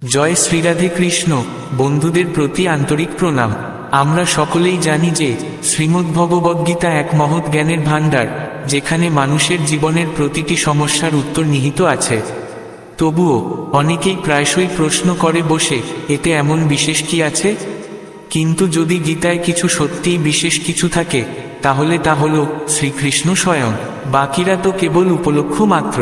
জয় শ্রীরাধে কৃষ্ণ। বন্ধুদের প্রতি আন্তরিক প্রণাম। আমরা সকলেই জানি যে শ্রীমদ্ভগবদ্গীতা এক মহৎ জ্ঞানের ভাণ্ডার, যেখানে মানুষের জীবনের প্রতিটি সমস্যার উত্তর নিহিত আছে। তবুও অনেকেই প্রায়শই প্রশ্ন করে বসে, এতে এমন বিশেষ কি আছে? কিন্তু যদি গীতায় কিছু সত্যিই বিশেষ কিছু থাকে, তাহলে তা হল শ্রীকৃষ্ণ স্বয়ং। বাকিরা তো কেবল উপলক্ষ মাত্র।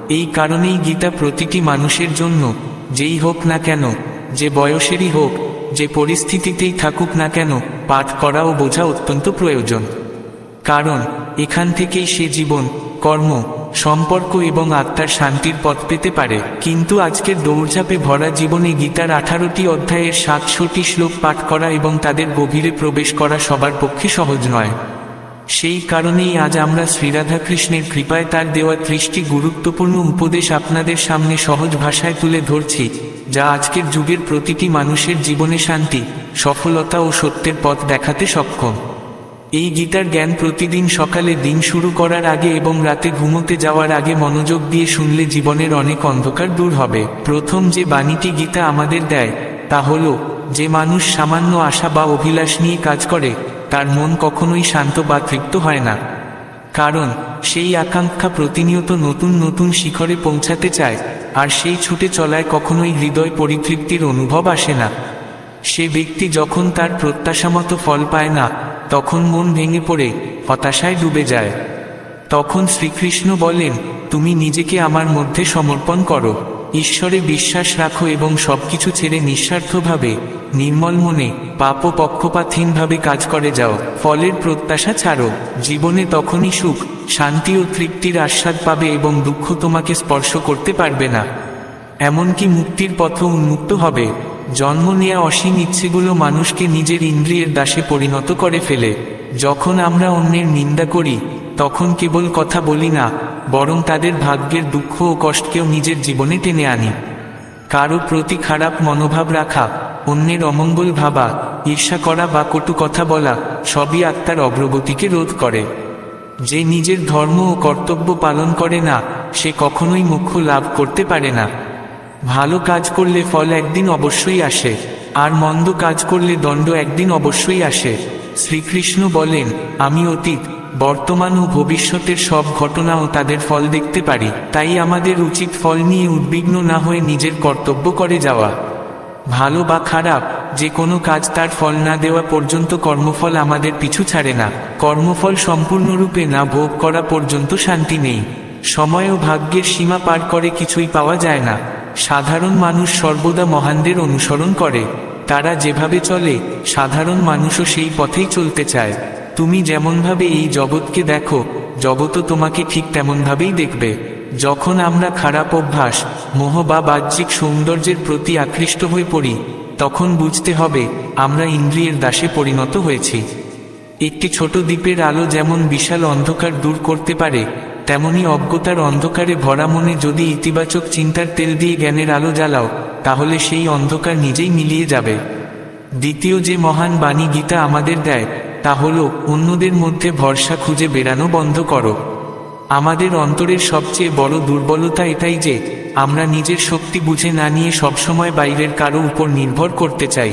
এই কারণেই গীতা প্রতিটি মানুষের জন্য, যেই হোক না কেন, যে বয়সেরই হোক, যে পরিস্থিতিতেই থাকুক না কেন, পাঠ করা ও বোঝা অত্যন্ত প্রয়োজন। কারণ এখান থেকেই সে জীবন, কর্ম, সম্পর্ক এবং আত্মার শান্তির পথ পেতে পারে। কিন্তু আজকের দৌড়ঝাঁপে ভরা জীবনে গীতার 18টি অধ্যায়ের 700টি শ্লোক পাঠ করা এবং তাদের গভীরে প্রবেশ করা সবার পক্ষে সহজ নয়। সেই কারণেই আজ আমরা শ্রীরাধাকৃষ্ণের কৃপায় তার দেওয়া 30টি গুরুত্বপূর্ণ উপদেশ আপনাদের সামনে সহজ ভাষায় তুলে ধরছি, যা আজকের যুগের প্রতিটি মানুষের জীবনে শান্তি, সফলতা ও সত্যের পথ দেখাতে সক্ষম। এই গীতার জ্ঞান প্রতিদিন সকালে দিন শুরু করার আগে এবং রাতে ঘুমোতে যাওয়ার আগে মনোযোগ দিয়ে শুনলে জীবনের অনেক অন্ধকার দূর হবে। প্রথম যে বাণীটি গীতা আমাদের দেয় তা হল, যে মানুষ সামান্য আশা বা অভিলাষ নিয়ে কাজ করে, তার মন কখনোই শান্ত বা তৃপ্ত হয় না। কারণ সেই আকাঙ্ক্ষা প্রতিনিয়ত নতুন নতুন শিখরে পৌঁছাতে চায়, আর সেই ছুটে চলায় কখনোই হৃদয় পরিতৃপ্তির অনুভব আসে না। সে ব্যক্তি যখন তার প্রত্যাশামতো ফল পায় না, তখন মন ভেঙে পড়ে হতাশায় ডুবে যায়। তখন শ্রীকৃষ্ণ বলেন, তুমি নিজেকে আমার মধ্যে সমর্পণ করো, ঈশ্বরে বিশ্বাস রাখো এবং সবকিছু ছেড়ে নিঃস্বার্থভাবে, নির্মল মনে, পাপ ও পক্ষপাতহীনভাবে কাজ করে যাও। ফলের প্রত্যাশা ছাড়ো। জীবনে তখনই সুখ, শান্তি ও তৃপ্তির আস্বাদ পাবে এবং দুঃখ তোমাকে স্পর্শ করতে পারবে না। এমনকি মুক্তির পথও উন্মুক্ত হবে। জন্ম নেয়া অসীম ইচ্ছেগুলো মানুষকে নিজের ইন্দ্রিয়ের দাসে পরিণত করে ফেলে। যখন আমরা অন্যের নিন্দা করি, তখন কেবল কথা বলি না, বরং তাদের ভাগ্যের দুঃখ ও কষ্টকেও নিজের জীবনে টেনে আনি। কারো প্রতি খারাপ মনোভাব রাখা, অন্যের অমঙ্গল ভাবা, ঈর্ষা করা বা কটু কথা বলা, সবই আত্মার অগ্রগতিকে রোধ করে। যে নিজের ধর্ম ও কর্তব্য পালন করে না, সে কখনোই মোক্ষ লাভ করতে পারে না। ভালো কাজ করলে ফল একদিন অবশ্যই আসে, আর মন্দ কাজ করলে দণ্ড একদিন অবশ্যই আসে। শ্রীকৃষ্ণ বলেন, আমি অতীত, বর্তমান ও ভবিষ্যতের সব ঘটনা ও তাদের ফল দেখতে পারি। তাই আমাদের উচিত ফল নিয়ে উদ্বিগ্ন না হয়ে নিজের কর্তব্য করে যাওয়া। ভালো বা খারাপ যে কোনো কাজ তার ফল না দেওয়া পর্যন্ত কর্মফল আমাদের পিছু ছাড়ে না। কর্মফল সম্পূর্ণরূপে না ভোগ করা পর্যন্ত শান্তি নেই। সময় ও ভাগ্যের সীমা পার করে কিছুই পাওয়া যায় না। সাধারণ মানুষ সর্বদা মহানদের অনুসরণ করে। তারা যেভাবে চলে, সাধারণ মানুষও সেই পথেই চলতে চায়। তুমি যেমনভাবে এই জগৎকে দেখো, জগৎও তোমাকে ঠিক তেমনভাবেই দেখবে। যখন আমরা খারাপ অভ্যাস, মোহ বা বাহ্যিক সৌন্দর্যের প্রতি আকৃষ্ট হয়ে পড়ি, তখন বুঝতে হবে আমরা ইন্দ্রিয়ের দাসে পরিণত হয়েছি। একটি ছোট দ্বীপের আলো যেমন বিশাল অন্ধকার দূর করতে পারে, তেমনি অজ্ঞতার অন্ধকারে ভরা মনে যদি ইতিবাচক চিন্তার তেল দিয়ে জ্ঞানের আলো জ্বালাও, তাহলে সেই অন্ধকার নিজেই মিলিয়ে যাবে। দ্বিতীয় যে মহান বাণী গীতা আমাদের দেয় তা হল, অন্যদের মধ্যে ভরসা খুঁজে বেড়ানো বন্ধ করো। আমাদের অন্তরের সবচেয়ে বড় দুর্বলতা এটাই যে আমরা নিজের শক্তি বুঝে না নিয়ে সবসময় বাইরের কারো উপর নির্ভর করতে চাই।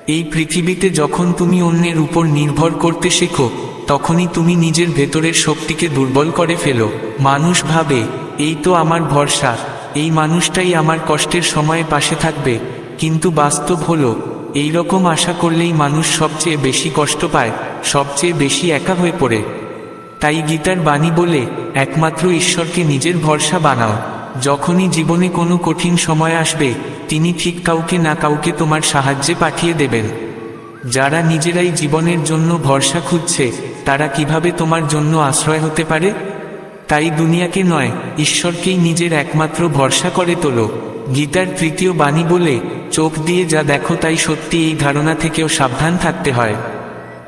এই পৃথিবীতে যখন তুমি অন্যের উপর নির্ভর করতে শেখো, তখনই তুমি নিজের ভেতরের শক্তিকে দুর্বল করে ফেলো। মানুষ ভাবে, এই তো আমার ভরসা, এই মানুষটাই আমার কষ্টের সময়ে পাশে থাকবে। কিন্তু বাস্তব হলো, এই রকম আশা করলেই মানুষ সবচেয়ে বেশি কষ্ট পায়, সবচেয়ে বেশি একা হয়ে পড়ে। তাই গীতার বাণী বলে, একমাত্র ঈশ্বরকে নিজের ভরসা বানাও। যখনই জীবনে কোনো কঠিন সময় আসবে, তিনি ঠিক কাউকে না কাউকে তোমার সাহায্যে পাঠিয়ে দেবেন। যারা নিজেরাই জীবনের জন্য ভরসা খুঁজছে, তারা কিভাবে তোমার জন্য আশ্রয় হতে পারে? তাই দুনিয়াকে নয়, ঈশ্বরকেই নিজের একমাত্র ভরসা করে তোলো। গীতার তৃতীয় বাণী বলে, চোখ দিয়ে যা দেখো তাই সত্যি, এই ধারণা থেকেও সাবধান থাকতে হয়।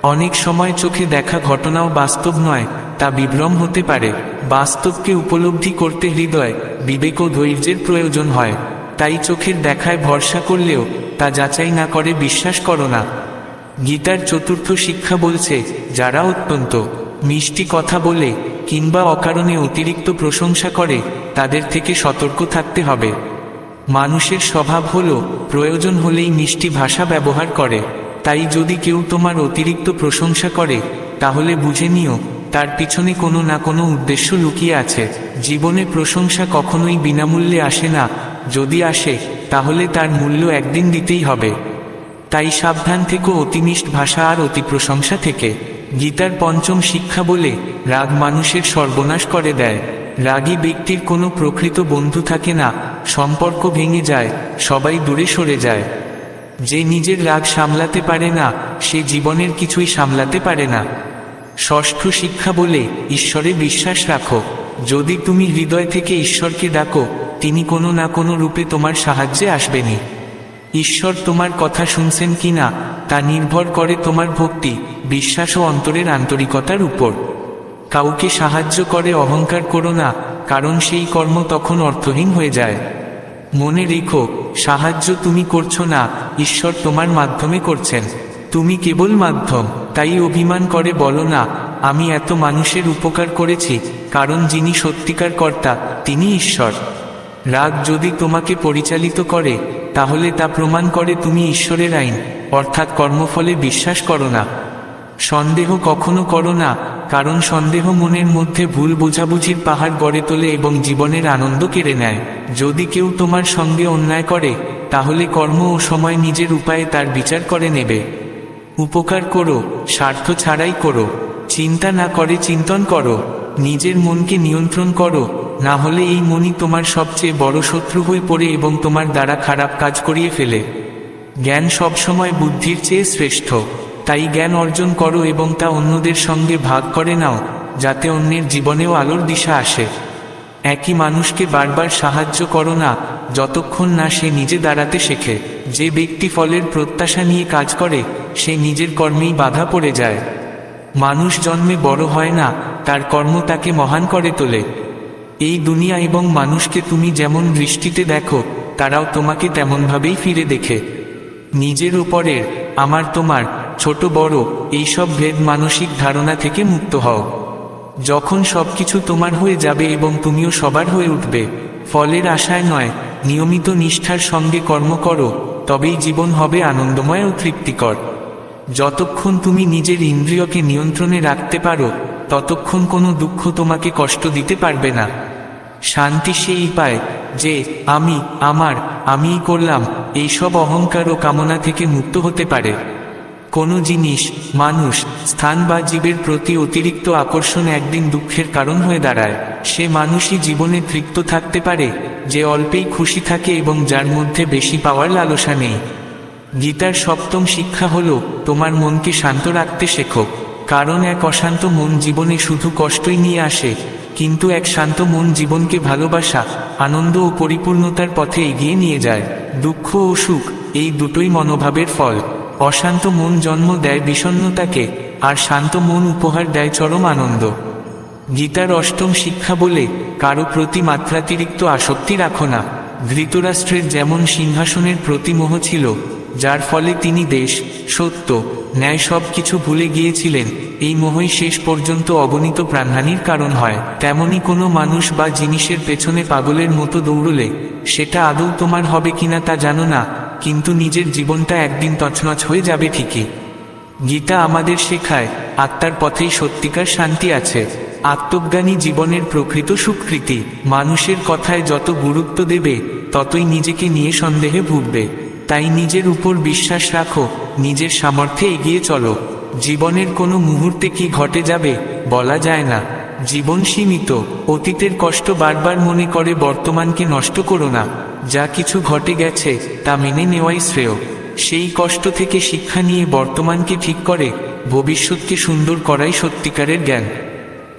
অনেক সময় চোখে দেখা ঘটনাও বাস্তব নয়, তা বিভ্রম হতে পারে। বাস্তবকে উপলব্ধি করতে হৃদয়, বিবেক ও ধৈর্যের প্রয়োজন হয়। তাই চোখের দেখায় ভরসা করলেও তা যাচাই না করে বিশ্বাস করো না। গীতার চতুর্থ শিক্ষা বলছে, যারা অত্যন্ত মিষ্টি কথা বলে কিংবা অকারণে অতিরিক্ত প্রশংসা করে, তাদের থেকে সতর্ক থাকতে হবে। মানুষের স্বভাব হলো প্রয়োজন হলেই মিষ্টি ভাষা ব্যবহার করে। তাই যদি কেউ তোমার অতিরিক্ত প্রশংসা করে, তাহলে বুঝে নিও তার পিছনে কোনো না কোনো উদ্দেশ্য লুকিয়ে আছে। জীবনে প্রশংসা কখনোই বিনামূল্যে আসে না, যদি আসে তাহলে তার মূল্য একদিন দিতেই হবে। তাই সাবধান থেকো অতিমিষ্ট ভাষা আর অতি প্রশংসা থেকে। গীতার পঞ্চম শিক্ষা বলে, রাগ মানুষের সর্বনাশ করে দেয়। রাগী ব্যক্তির কোনো প্রকৃত বন্ধু থাকে না, সম্পর্ক ভেঙে যায়, সবাই দূরে সরে যায়। যে নিজের রাগ সামলাতে পারে না, সে জীবনের কিছুই সামলাতে পারে না। ষষ্ঠ শিক্ষা বলে, ঈশ্বরে বিশ্বাস রাখো। যদি তুমি হৃদয় থেকে ঈশ্বরকে ডাকো, তিনি কোনো না কোনো রূপে তোমার সাহায্যে আসবেনই। ঈশ্বর তোমার কথা শুনছেন কিনা তা নির্ভর করে তোমার ভক্তি, বিশ্বাস ও অন্তরের আন্তরিকতার উপর। কাউকে সাহায্য করে অহংকার করো না, কারণ সেই কর্ম তখন অর্থহীন হয়ে যায়। মনে রেখো, সাহায্য তুমি করছো না, ঈশ্বর তোমার মাধ্যমে করছেন। তুমি কেবল মাধ্যম। তাই অভিমান করে বলো না, আমি এত মানুষের উপকার করেছি, কারণ যিনি সত্যিকার কর্তা তিনি ঈশ্বর। রাগ যদি তোমাকে পরিচালিত করে, তাহলে তা প্রমাণ করে তুমি ঈশ্বরের আইন অর্থাৎ কর্মফলে বিশ্বাস করো না। সন্দেহ কখনো করো না, কারণ সন্দেহ মনের মধ্যে ভুল বোঝাবুঝির পাহাড় গড়ে তোলে এবং জীবনের আনন্দ কেড়ে নেয়। যদি কেউ তোমার সঙ্গে অন্যায় করে, তাহলে কর্ম ও সময় নিজের উপায়ে তার বিচার করে নেবে। উপকার করো, স্বার্থ ছাড়াই করো। চিন্তা না করে চিন্তন করো। নিজের মনকে নিয়ন্ত্রণ করো, না হলে এই মনই তোমার সবচেয়ে বড় শত্রু হয়ে পড়ে এবং তোমার দ্বারা খারাপ কাজ করিয়ে ফেলে। জ্ঞান সবসময় বুদ্ধির চেয়ে শ্রেষ্ঠ। তাই জ্ঞান অর্জন করো এবং তা অন্যদের সঙ্গে ভাগ করে নাও, যাতে অন্যের জীবনেও আলোর দিশা আসে। একই মানুষকে বারবার সাহায্য করো না, যতক্ষণ না সে নিজে দাঁড়াতে শেখে। যে ব্যক্তি ফলের প্রত্যাশা নিয়ে কাজ করে, সে নিজের কর্মেই বাধা পড়ে যায়। মানুষ জন্মে বড় হয় না, তার কর্ম তাকে মহান করে তোলে। এই দুনিয়া এবং মানুষকে তুমি যেমন দৃষ্টিতে দেখো, তারাও তোমাকে তেমনভাবেই ফিরে দেখে। নিজের উপরের, আমার তোমার, ছোট বড় এইসব ভেদ মানসিক ধারণা থেকে মুক্ত হও। যখন সবকিছু তোমার হয়ে যাবে এবং তুমিও সবার হয়ে উঠবে, ফলের আশায় নয়, নিয়মিত নিষ্ঠার সঙ্গে কর্ম করো, তবেই জীবন হবে আনন্দময় ও তৃপ্তিকর। যতক্ষণ তুমি নিজের ইন্দ্রিয়কে নিয়ন্ত্রণে রাখতে পারো, ততক্ষণ কোনো দুঃখ তোমাকে কষ্ট দিতে পারবে না। শান্তি সেই পায় যে আমি, আমার, আমিই করলাম এইসব অহংকার ও কামনা থেকে মুক্ত হতে পারে। কোনো জিনিস, মানুষ, স্থান বা জীবের প্রতি অতিরিক্ত আকর্ষণ একদিন দুঃখের কারণ হয়ে দাঁড়ায়। সে মানুষই জীবনে তৃপ্ত থাকতে পারে যে অল্পেই খুশি থাকে এবং যার মধ্যে বেশি পাওয়ার লালসা নেই। গীতার সপ্তম শিক্ষা হলো, তোমার মনকে শান্ত রাখতে শেখো। কারণ এক অশান্ত মন জীবনে শুধু কষ্টই নিয়ে আসে, কিন্তু এক শান্ত মন জীবনকে ভালোবাসা, আনন্দ ও পরিপূর্ণতার পথে এগিয়ে নিয়ে যায়। দুঃখ ও সুখ এই দুটোই মনোভাবের ফল। অশান্ত মন জন্ম দেয় বিষণ্ণতাকে, আর শান্ত মন উপহার দেয় চরম আনন্দ। গীতার অষ্টম শিক্ষা বলে, কারো প্রতি মাত্রাতিরিক্ত আসক্তি রাখো না। ধৃতরাষ্ট্রের যেমন সিংহাসনের প্রতি মোহ ছিল, যার ফলে তিনি দেশ, সত্য, ন্যায় সব কিছু ভুলে গিয়েছিলেন, এই মোহই শেষ পর্যন্ত অগণিত প্রাণহানির কারণ হয়। তেমনি কোনো মানুষ বা জিনিসের পেছনে পাগলের মতো দৌড়লে, সেটা আদৌ তোমার হবে কিনা তা জানো না, কিন্তু নিজের জীবনটা একদিন তছনছ হয়ে যাবে ঠিকই। গীতা আমাদের শেখায়, আত্মার পথেই সত্যিকার শান্তি আছে। আত্মজ্ঞানী জীবনের প্রকৃত সুকৃতি। মানুষের কথায় যত গুরুত্ব দেবে, ততই নিজেকে নিয়ে সন্দেহে ভুগবে। তাই নিজের উপর বিশ্বাস রাখো, নিজের সামর্থ্যে এগিয়ে চলো। জীবনের কোনো মুহূর্তে কি ঘটে যাবে বলা যায় না। জীবন সীমিত। অতীতের কষ্ট বারবার মনে করে বর্তমানকে নষ্ট করো না। যা কিছু ঘটে গেছে তা মেনে নেওয়াই শ্রেয়। সেই কষ্ট থেকে শিক্ষা নিয়ে বর্তমানকে ঠিক করে ভবিষ্যৎকে সুন্দর করাই সত্যিকারের জ্ঞান।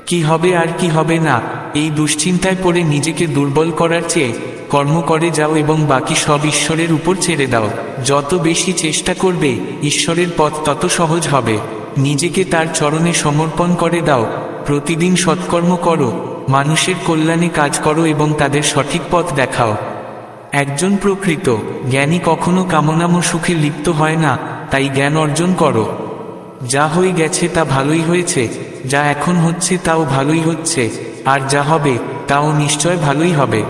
কি হবে আর কি হবে না, এই দুশ্চিন্তায় পড়ে নিজেকে দুর্বল করার চেয়ে কর্ম করে যাও এবং বাকি সব ঈশ্বরের উপর ছেড়ে দাও। যত বেশি চেষ্টা করবে, ঈশ্বরের পথ তত সহজ হবে। নিজেকে তার চরণে সমর্পণ করে দাও। প্রতিদিন সৎকর্ম করো, মানুষের কল্যাণে কাজ করো এবং তাদের সঠিক পথ দেখাও। একজন প্রকৃত জ্ঞানী কখনো কামনাম সুখে লিপ্ত হয় না, তাই জ্ঞান অর্জন করো। যা হয়ে গেছে তা ভালোই হয়েছে, যা এখন হচ্ছে তাও ভালোই হচ্ছে, আর যা হবে তাও নিশ্চয় ভালোই হবে।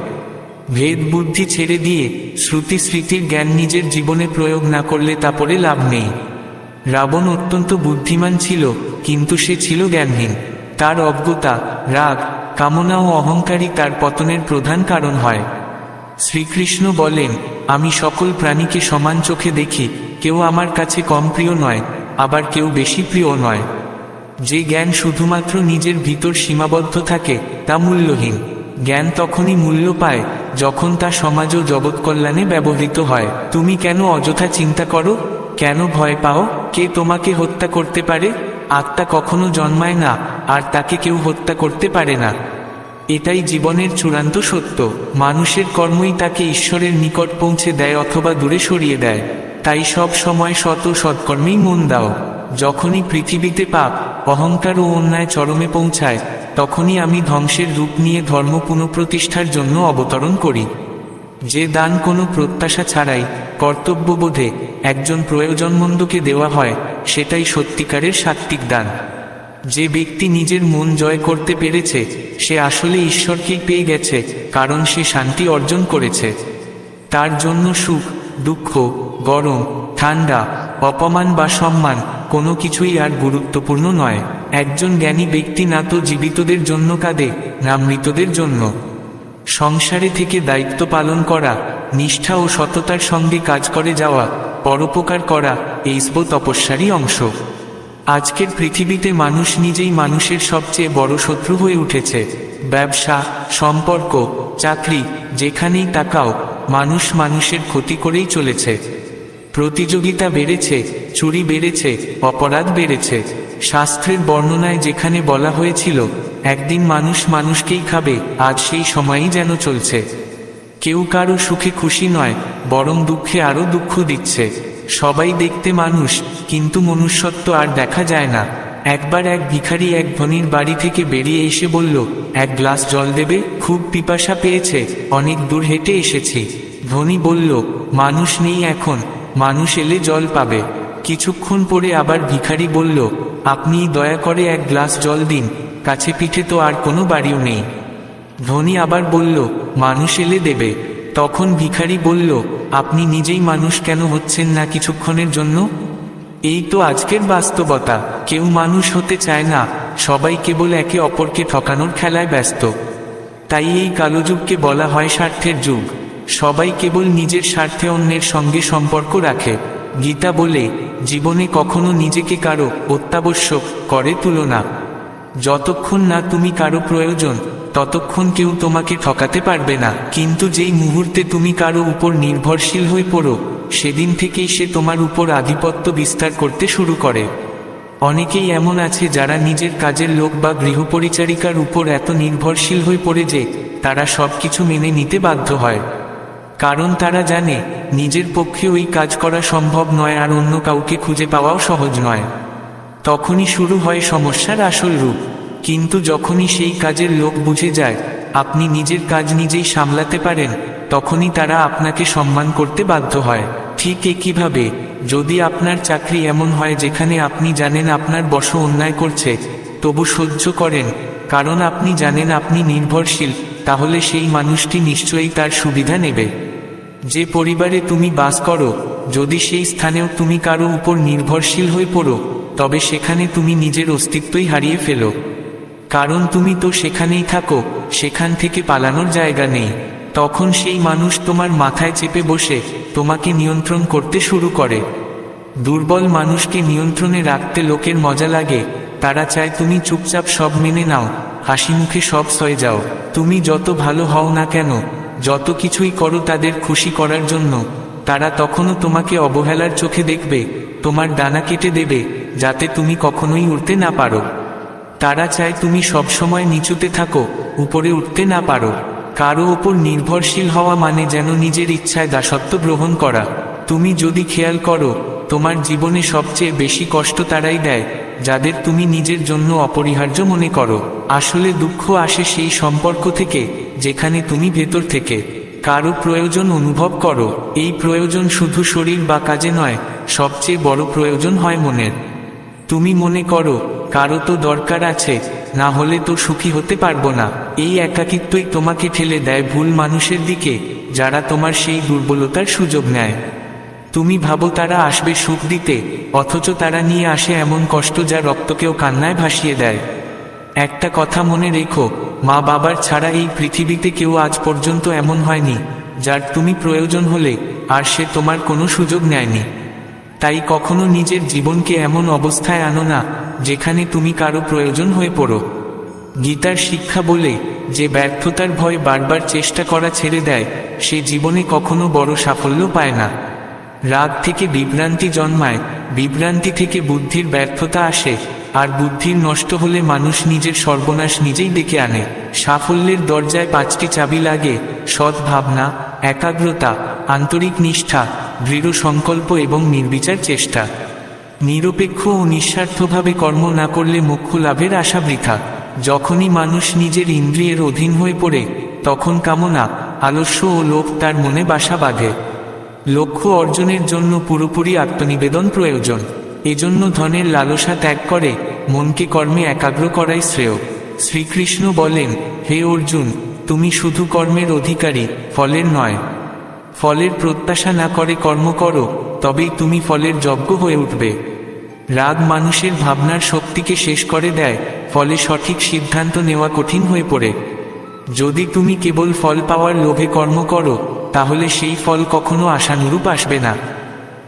ভেদ বুদ্ধি ছেড়ে দিয়ে শ্রুতি স্মৃতির জ্ঞান নিজের জীবনে প্রয়োগ না করলে তা পরে লাভ নেই। রাবণ অত্যন্ত বুদ্ধিমান ছিল, কিন্তু সে ছিল জ্ঞানহীন। তার অজ্ঞতা, রাগ, কামনা ও অহংকারই তার পতনের প্রধান কারণ হয়। শ্রীকৃষ্ণ বলেন, আমি সকল প্রাণীকে সমান চোখে দেখি, কেউ আমার কাছে কম প্রিয় নয়, আবার কেউ বেশি প্রিয় নয়। যে জ্ঞান শুধুমাত্র নিজের ভিতর সীমাবদ্ধ থাকে তা মূল্যহীন। জ্ঞান তখনই মূল্য পায় যখন তা সমাজ ও জগৎ কল্যাণে ব্যবহৃত হয়। তুমি কেন অযথা চিন্তা করো? কেন ভয় পাও? কে তোমাকে হত্যা করতে পারে? আত্মা কখনো জন্মায় না, আর তাকে কেউ হত্যা করতে পারে না। এটাই জীবনের চূড়ান্ত সত্য। মানুষের কর্মই তাকে ঈশ্বরের নিকট পৌঁছে দেয় অথবা দূরে সরিয়ে দেয়। তাই সব সময় সৎ ও সৎকর্মেই মন দাও। যখনই পৃথিবীতে পাপ, অহংকার ও অন্যায় চরমে পৌঁছায়, তখনই আমি ধ্বংসের রূপ নিয়ে ধর্ম পুনঃপ্রতিষ্ঠার জন্য অবতরণ করি। যে দান কোনো প্রত্যাশা ছাড়াই কর্তব্যবোধে একজন প্রয়োজনমন্দকে দেওয়া হয়, সেটাই সত্যিকারের সাত্ত্বিক দান। যে ব্যক্তি নিজের মন জয় করতে পেরেছে, সে আসলে ঈশ্বরকেই পেয়ে গেছে, কারণ সে শান্তি অর্জন করেছে। তার জন্য সুখ, দুঃখ, গরম, ঠান্ডা, অপমান বা সম্মান কোনো কিছুই আর গুরুত্বপূর্ণ নয়। একজন জ্ঞানী ব্যক্তি না তো জীবিতদের জন্য কাঁদে, না মৃতদের জন্য। সংসারে থেকে দায়িত্ব পালন করা, নিষ্ঠা ও সততার সঙ্গে কাজ করে যাওয়া, পরোপকার করা, এই তপস্যারই অংশ। আজকের পৃথিবীতে মানুষ নিজেই মানুষের সবচেয়ে বড় শত্রু হয়ে উঠেছে। ব্যবসা, সম্পর্ক, চাকরি, যেখানেই তাকাও মানুষ মানুষের ক্ষতি করেই চলেছে। প্রতিযোগিতা বেড়েছে, চুরি বেড়েছে, অপরাধ বেড়েছে। শাস্ত্রের বর্ণনায় যেখানে বলা হয়েছিল একদিন মানুষ মানুষকেই খাবে, আজ সেই সময়ই যেন চলছে। কেউ কারো সুখে খুশি নয়, বরং দুঃখে আরো দুঃখ দিচ্ছে। সবাই দেখতে মানুষ, কিন্তু মনুষ্যত্ব আর দেখা যায় না। একবার এক ভিখারি এক ধনীর বাড়ি থেকে বেরিয়ে এসে বলল, এক গ্লাস জল দেবে? খুব পিপাসা পেয়েছে, অনেক দূর হেঁটে এসেছি। ধনী বলল, মানুষ নেই এখন, মানুষ এলে জল পাবে। কিছুক্ষণ পরে আবার ভিখারি বলল, আপনি দয়া করে এক গ্লাস জল দিন, কাছে পিঠে তো আর কোনো বাড়িও নেই। ধনী আবার বলল, মানুষ এলে দেবে। তখন ভিখারি বলল, আপনি নিজেই মানুষ কেন হচ্ছেন না কিছুক্ষণের জন্য? এই তো আজকের বাস্তবতা। কেউ মানুষ হতে চায় না, সবাই কেবল একে অপরকে ঠকানোর খেলায় ব্যস্ত। তাই এই কালোযুগকে বলা হয় স্বার্থের যুগ। সবাই কেবল নিজের স্বার্থে অন্যের সঙ্গে সম্পর্ক রাখে। গীতা বলে, জীবনে কখনো নিজেকে কারো অত্যাবশ্যক করে তুলো না। যতক্ষণ না তুমি কারো প্রয়োজন, ততক্ষণ কেউ তোমাকে ঠকাতে পারবে না। কিন্তু যেই মুহূর্তে তুমি কারো উপর নির্ভরশীল হয়ে পড়ো, সেদিন থেকেই সে তোমার উপর আধিপত্য বিস্তার করতে শুরু করে। অনেকেই এমন আছে যারা নিজের কাজের লোক বা গৃহপরিচারিকার উপর এত নির্ভরশীল হয়ে পড়ে যে তারা সবকিছু মেনে নিতে বাধ্য হয়। কারণ তারা জানে নিজের পক্ষে ওই কাজ করা সম্ভব নয়, আর অন্য কাউকে খুঁজে পাওয়াও সহজ নয়। তখনই শুরু হয় সমস্যার আসল রূপ। কিন্তু যখনই সেই কাজের লোক বুঝে যায় আপনি নিজের কাজ নিজেই সামলাতে পারেন, তখনই তারা আপনাকে সম্মান করতে বাধ্য হয়। ঠিক একইভাবে যদি আপনার চাকরি এমন হয় যেখানে আপনি জানেন আপনার বস অন্যায় করছে, তবু সহ্য করেন কারণ আপনি জানেন আপনি নির্ভরশীল, তাহলে সেই মানুষটি নিশ্চয়ই তার সুবিধা নেবে। যে পরিবারে তুমি বাস করো, যদি সেই স্থানেও তুমি কারো উপর নির্ভরশীল হয়ে পড়ো, তবে সেখানে তুমি নিজের অস্তিত্বই হারিয়ে ফেলো। কারণ তুমি তো সেখানেই থাকো, সেখান থেকে পালানোর জায়গা নেই। তখন সেই মানুষ তোমার মাথায় চেপে বসে তোমাকে নিয়ন্ত্রণ করতে শুরু করে। দুর্বল মানুষকে নিয়ন্ত্রণে রাখতে লোকের মজা লাগে। তারা চায় তুমি চুপচাপ সব মেনে নাও, হাসি মুখে সব সয়ে যাও। তুমি যত ভালো হও না কেন, যত কিছুই করো তাদের খুশি করার জন্য, তারা তখনও তোমাকে অবহেলার চোখে দেখবে, তোমার ডানা কেটে দেবে যাতে তুমি কখনোই উড়তে না পারো। তারা চায় তুমি সবসময় নিচুতে থাকো, উপরে উঠতে না পারো। কারো ওপর নির্ভরশীল হওয়া মানে যেন নিজের ইচ্ছায় দাসত্ব গ্রহণ করা। তুমি যদি খেয়াল করো, তোমার জীবনে সবচেয়ে বেশি কষ্ট তারাই দেয় যাদের তুমি নিজের জন্য অপরিহার্য মনে করো। আসলে দুঃখ আসে সেই সম্পর্ক থেকে যেখানে তুমি ভেতর থেকে কারো প্রয়োজন অনুভব করো। এই প্রয়োজন শুধু শরীর বা কাজে নয়, সবচেয়ে বড় প্রয়োজন হয় মনের। তুমি মনে করো কারো তো দরকার আছে, না হলে তো সুখী হতে পারবো না। এই একাকিত্বই তোমাকে ঠেলে দেয় ভুল মানুষের দিকে, যারা তোমার সেই দুর্বলতার সুযোগ নেয়। তুমি ভাবো তারা আসবে সুখ দিতে, অথচ তারা নিয়ে আসে এমন কষ্ট যা রক্তকেও কান্নায় ভাসিয়ে দেয়। একটা কথা মনে রেখো, মা বাবার ছাড়া এই পৃথিবীতে কেউ আজ পর্যন্ত এমন হয়নি যার তুমি প্রয়োজন হলে আর সে তোমার কোনো সুযোগ নেয়নি। তাই কখনো নিজের জীবনকে এমন অবস্থায় আনো না যেখানে তুমি কারো প্রয়োজন হয়ে পড়ো। গীতার শিক্ষা বলে, যে ব্যর্থতার ভয় বারবার চেষ্টা করা ছেড়ে দেয় সে জীবনে কখনো বড় সাফল্য পায় না। রাগ থেকে বিভ্রান্তি জন্মায়, বিভ্রান্তি থেকে বুদ্ধির ব্যর্থতা আসে, আর বুদ্ধির নষ্ট হলে মানুষ নিজের সর্বনাশ নিজেই ডেকে আনে। সাফল্যের দরজায় 5টি চাবি লাগে: সৎ ভাবনা, একাগ্রতা, আন্তরিক নিষ্ঠা, দৃঢ় সংকল্প এবং নির্বিচার চেষ্টা। নিরপেক্ষ ও নিঃস্বার্থভাবে কর্ম না করলে মোক্ষ লাভের আশা বৃথা। যখনই মানুষ নিজের ইন্দ্রিয়ের অধীন হয়ে পড়ে, তখন কামনা, আলস্য ও লোভ তার মনে বাসা বাঁধে। লক্ষ্য অর্জনের জন্য পুরোপুরি আত্মনিবেদন প্রয়োজন। এজন্য ধনের লালসা ত্যাগ করে মনকে কর্মে একাগ্র করাই শ্রেয়। শ্রীকৃষ্ণ বলেন, হে অর্জুন, তুমি শুধু কর্মের অধিকারী, ফলের নয়। ফলের প্রত্যাশা না করে কর্ম করো, তবেই তুমি ফলের যোগ্য হয়ে উঠবে। রাগ মানুষের ভাবনার শক্তিকে শেষ করে দেয়, ফলে সঠিক সিদ্ধান্ত নেওয়া কঠিন হয়ে পড়ে। যদি তুমি কেবল ফল পাওয়ার লোভে কর্ম করো, তাহলে সেই ফল কখনো আশানুরূপ আসবে না।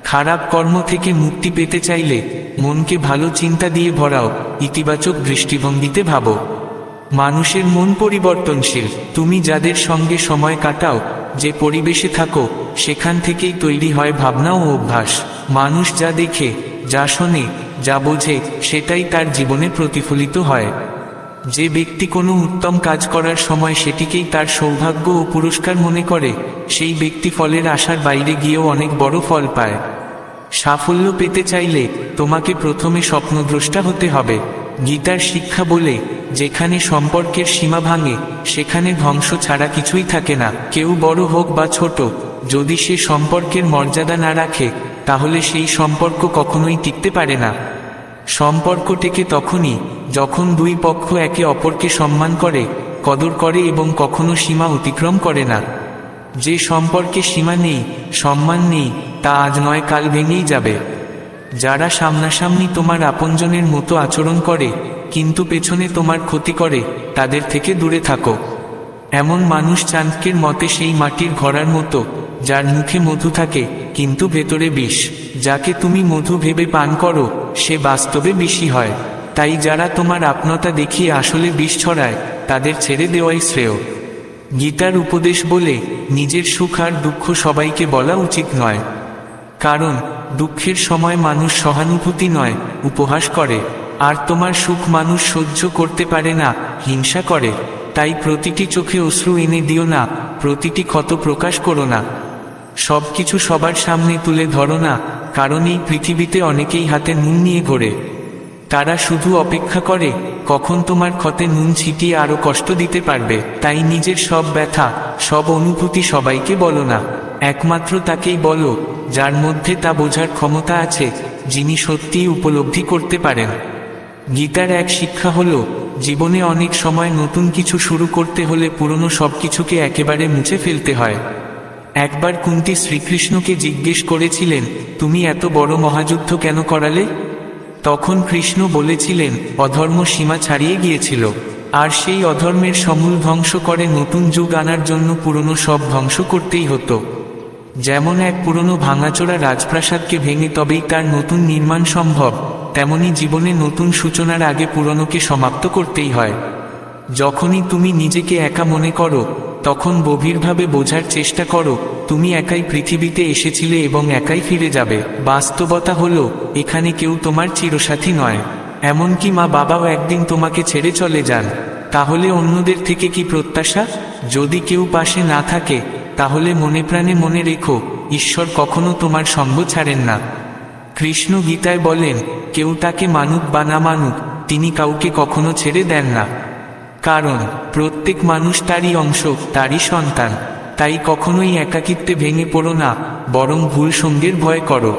খারাপ কর্ম থেকে মুক্তি পেতে চাইলে মনকে ভালো চিন্তা দিয়ে ভরাও, ইতিবাচক দৃষ্টিভঙ্গিতে ভাবো। মানুষের মন পরিবর্তনশীল। তুমি যাদের সঙ্গে সময় কাটাও, যে পরিবেশে থাকো, সেখান থেকেই তৈরি হয় ভাবনা ও অভ্যাস। মানুষ যা দেখে, যা শোনে, যা বোঝে, সেটাই তার জীবনে প্রতিফলিত হয়। যে ব্যক্তি কোনো উত্তম কাজ করার সময় সেটিকেই তার সৌভাগ্য ও পুরস্কার মনে করে, সেই ব্যক্তি ফলের আশার বাইরে গিয়েও অনেক বড় ফল পায়। সাফল্য পেতে চাইলে তোমাকে প্রথমে স্বপ্নদ্রষ্টা হতে হবে। গীতার শিক্ষা বলে, যেখানে সম্পর্কের সীমা ভাঙে সেখানে ধ্বংস ছাড়া কিছুই থাকে না। কেউ বড় হোক বা ছোট, যদি সে সম্পর্কের মর্যাদা না রাখে, তাহলে সেই সম্পর্ক কখনোই টিকতে পারে না। সম্পর্ক টেকে তখনই যখন দুই পক্ষ একে অপরকে সম্মান করে, কদর করে এবং কখনো সীমা অতিক্রম করে না। যে সম্পর্কে সীমা নেই, সম্মান নেই, তা আজ নয় কাল ভেঙেই যাবে। যারা সামনাসামনি তোমার আপনজনের মতো আচরণ করে কিন্তু পেছনে তোমার ক্ষতি করে, তাদের থেকে দূরে থাকো। এমন মানুষ চাণক্যের মতে সেই মাটির ঘড়ার মতো, যার মুখে মধু থাকে কিন্তু ভেতরে বিষ। যাকে তুমি মধু ভেবে পান করো, সে বাস্তবে বিষই হয়। তাই যারা তোমার আপনতা দেখিয়ে আসলে বিষ ছড়ায়, তাদের ছেড়ে দেওয়াই শ্রেয়। গীতার উপদেশ বলে, নিজের সুখ আর দুঃখ সবাইকে বলা উচিত নয়। কারণ দুঃখের সময় মানুষ সহানুভূতি নয়, উপহাস করে। আর তোমার সুখ মানুষ সহ্য করতে পারে না, হিংসা করে। তাই প্রতিটি চোখে অশ্রু এনে দিও না, প্রতিটি ক্ষত প্রকাশ করো না। সবকিছু সবার সামনে তুলে ধরো না, কারণ এই পৃথিবীতে অনেকেই হাতে নুন নিয়ে ঘোরে। তারা শুধু অপেক্ষা করে কখন তোমার ক্ষতে নুন ছিটিয়ে আরো কষ্ট দিতে পারবে। তাই নিজের সব ব্যথা, সব অনুভূতি সবাইকে বলো না। একমাত্র তাকেই বলো যার মধ্যে তা বোঝার ক্ষমতা আছে, যিনি সত্যিই উপলব্ধি করতে পারেন। গীতার এক শিক্ষা হলো, জীবনে অনেক সময় নতুন কিছু শুরু করতে হলে পুরনো সবকিছুকে একেবারে মুছে ফেলতে হয়। একবার কুন্তী শ্রীকৃষ্ণকে জিজ্ঞেস করেছিলেন, তুমি এত বড় মহাযুদ্ধ কেন করালে? তখন কৃষ্ণ বলেছিলেন, অধর্ম সীমা ছাড়িয়ে গিয়েছিল, আর সেই অধর্মের সমূল ধ্বংস করে নতুন যুগ আনার জন্য পুরনো সব ধ্বংস করতেই হতো। যেমন এক পুরনো ভাঙাচোরা রাজপ্রাসাদকে ভেঙে তবেই তার নতুন নির্মাণ সম্ভব, তেমনি জীবনে নতুন সূচনার আগে পুরনোকে সমাপ্ত করতেই হয়। যখনই তুমি নিজেকে একা মনে করো, তখন গভীরভাবে বোঝার চেষ্টা করো, তুমি একাই পৃথিবীতে এসেছিলে এবং একাই ফিরে যাবে। বাস্তবতা হলো, এখানে কেউ তোমার চিরসাথী নয়। এমনকি মা বাবাও একদিন তোমাকে ছেড়ে চলে যান। তাহলে অন্যদের থেকে কি প্রত্যাশা? যদি কেউ পাশে না থাকে, তাহলে মনে প্রাণে মনে রেখো, ঈশ্বর কখনো তোমার সঙ্গ ছাড়েন না। কৃষ্ণ গীতায় বলেন, কেউ তাকে মানুক বা না মানুক, তিনি কাউকে কখনো ছেড়ে দেন না। কারণ প্রত্যেক মানুষ তারই অংশ, তারই সন্তান। তাই কখনোই একাকিত্বে ভেঙে পড়ো না, বরং ভুল সঙ্গের ভয় করো।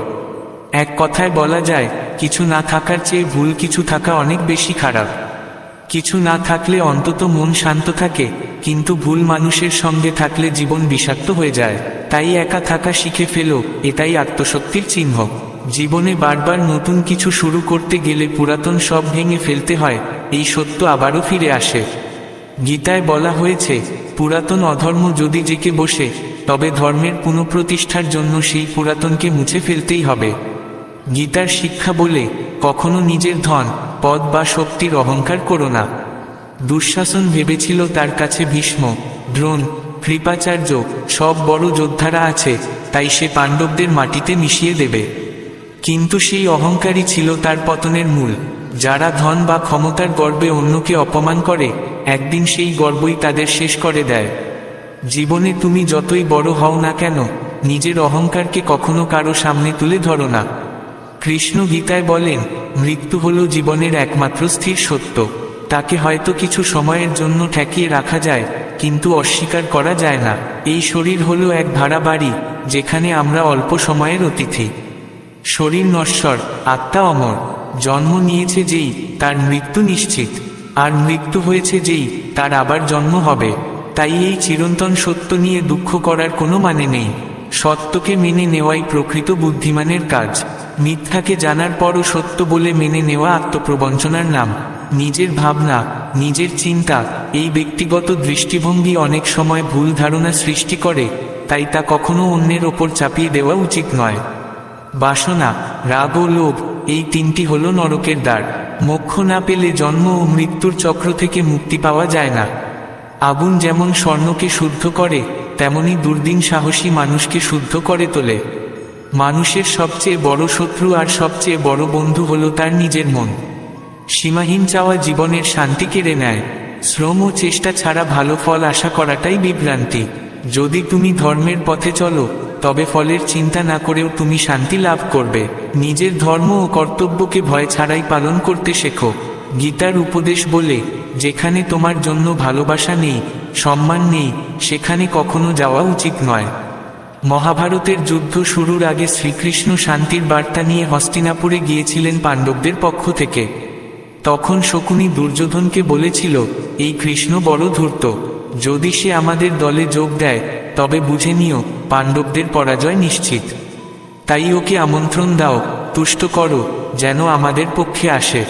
এক কথায় বলা যায়, কিছু না থাকার চেয়ে ভুল কিছু থাকা অনেক বেশি খারাপ। কিছু না থাকলে অন্তত মন শান্ত থাকে, কিন্তু ভুল মানুষের সঙ্গে থাকলে জীবন বিষাক্ত হয়ে যায়। তাই একা থাকা শিখে ফেলো, এটাই আত্মশক্তির চিহ্ন। জীবনে বারবার নতুন কিছু শুরু করতে গেলে পুরাতন সব ভেঙে ফেলতে হয়, এই সত্য আবারও ফিরে আসে। গীতায় বলা হয়েছে, পুরাতন অধর্ম যদি জেঁকে বসে, তবে ধর্মের পুনঃপ্রতিষ্ঠার জন্য সেই পুরাতনকে মুছে ফেলতেই হবে। গীতার শিক্ষা বলে, কখনো নিজের ধন, পদ বা শক্তির অহংকার করো না। দুঃশাসন ভেবেছিল তার কাছে ভীষ্ম, দ্রোণ, কৃপাচার্য সব বড় যোদ্ধারা আছে, তাই সে পাণ্ডবদের মাটিতে মিশিয়ে দেবে। কিন্তু সেই অহংকারই ছিল তার পতনের মূল। যারা ধন বা ক্ষমতার গর্বে অন্যকে অপমান করে, একদিন সেই গর্বই তাদের শেষ করে দেয়। জীবনে তুমি যতই বড় হও না কেন, নিজের অহংকারকে কখনো কারো সামনে তুলে ধরো না। কৃষ্ণ গীতায় বলেন, মৃত্যু হলো জীবনের একমাত্র স্থির সত্য। তাকে হয়তো কিছু সময়ের জন্য ঠেকিয়ে রাখা যায়, কিন্তু অস্বীকার করা যায় না। এই শরীর হলো এক ভাড়া বাড়ি, যেখানে আমরা অল্প সময়ের অতিথি। শরীর নশ্বর, আত্মা অমর। জন্ম নিয়েছে যেই, তার মৃত্যু নিশ্চিত। আর মৃত্যু হয়েছে যেই, তার আবার জন্ম হবে। তাই এই চিরন্তন সত্য নিয়ে দুঃখ করার কোনো মানে নেই। সত্যকে মেনে নেওয়াই প্রকৃত বুদ্ধিমানের কাজ। মিথ্যাকে জানার পরও সত্য বলে মেনে নেওয়া আত্মপ্রবঞ্চনার নাম। নিজের ভাবনা, নিজের চিন্তা, এই ব্যক্তিগত দৃষ্টিভঙ্গি অনেক সময় ভুল ধারণা সৃষ্টি করে, তাই তা কখনো অন্যের ওপর চাপিয়ে দেওয়া উচিত নয়। বাসনা, রাগ ও লোভ, এই তিনটি হলো নরকের দ্বার। মোক্ষ না পেলে জন্ম ও মৃত্যুর চক্র থেকে মুক্তি পাওয়া যায় না। আগুন যেমন স্বর্ণকে শুদ্ধ করে, তেমনি দুর্দিন সাহসী মানুষকে শুদ্ধ করে তোলে। মানুষের সবচেয়ে বড় শত্রু আর সবচেয়ে বড় বন্ধু হলো তার নিজের মন। সীমাহীন চাওয়া জীবনের শান্তি কেড়ে নেয়। শ্রম ও চেষ্টা ছাড়া ভালো ফল আশা করাটাই বিভ্রান্তি। যদি তুমি ধর্মের পথে চলো, তবে ফলের চিন্তা না করেও তুমি শান্তি লাভ করবে। নিজের ধর্ম ও কর্তব্যকে ভয় ছাড়াই পালন করতে শেখো। গীতার উপদেশ বলে, যেখানে তোমার জন্য ভালোবাসা নেই, সম্মান নেই, সেখানে কখনো যাওয়া উচিত নয়। মহাভারতের যুদ্ধ শুরুর আগে শ্রীকৃষ্ণ শান্তির বার্তা নিয়ে হস্তিনাপুরে গিয়েছিলেন পাণ্ডবদের পক্ষ থেকে। তখন শকুনি দুর্যোধনকে বলেছিল, এই কৃষ্ণ বড় ধূর্ত, যদি সে আমাদের দলে যোগ দেয়, তবে বুঝে নিও পাণ্ডবদের পরাজয় নিশ্চিত। তাই ওকে আমন্ত্রণ দাও, তুষ্ট করো, যেন আমাদের পক্ষে আসে।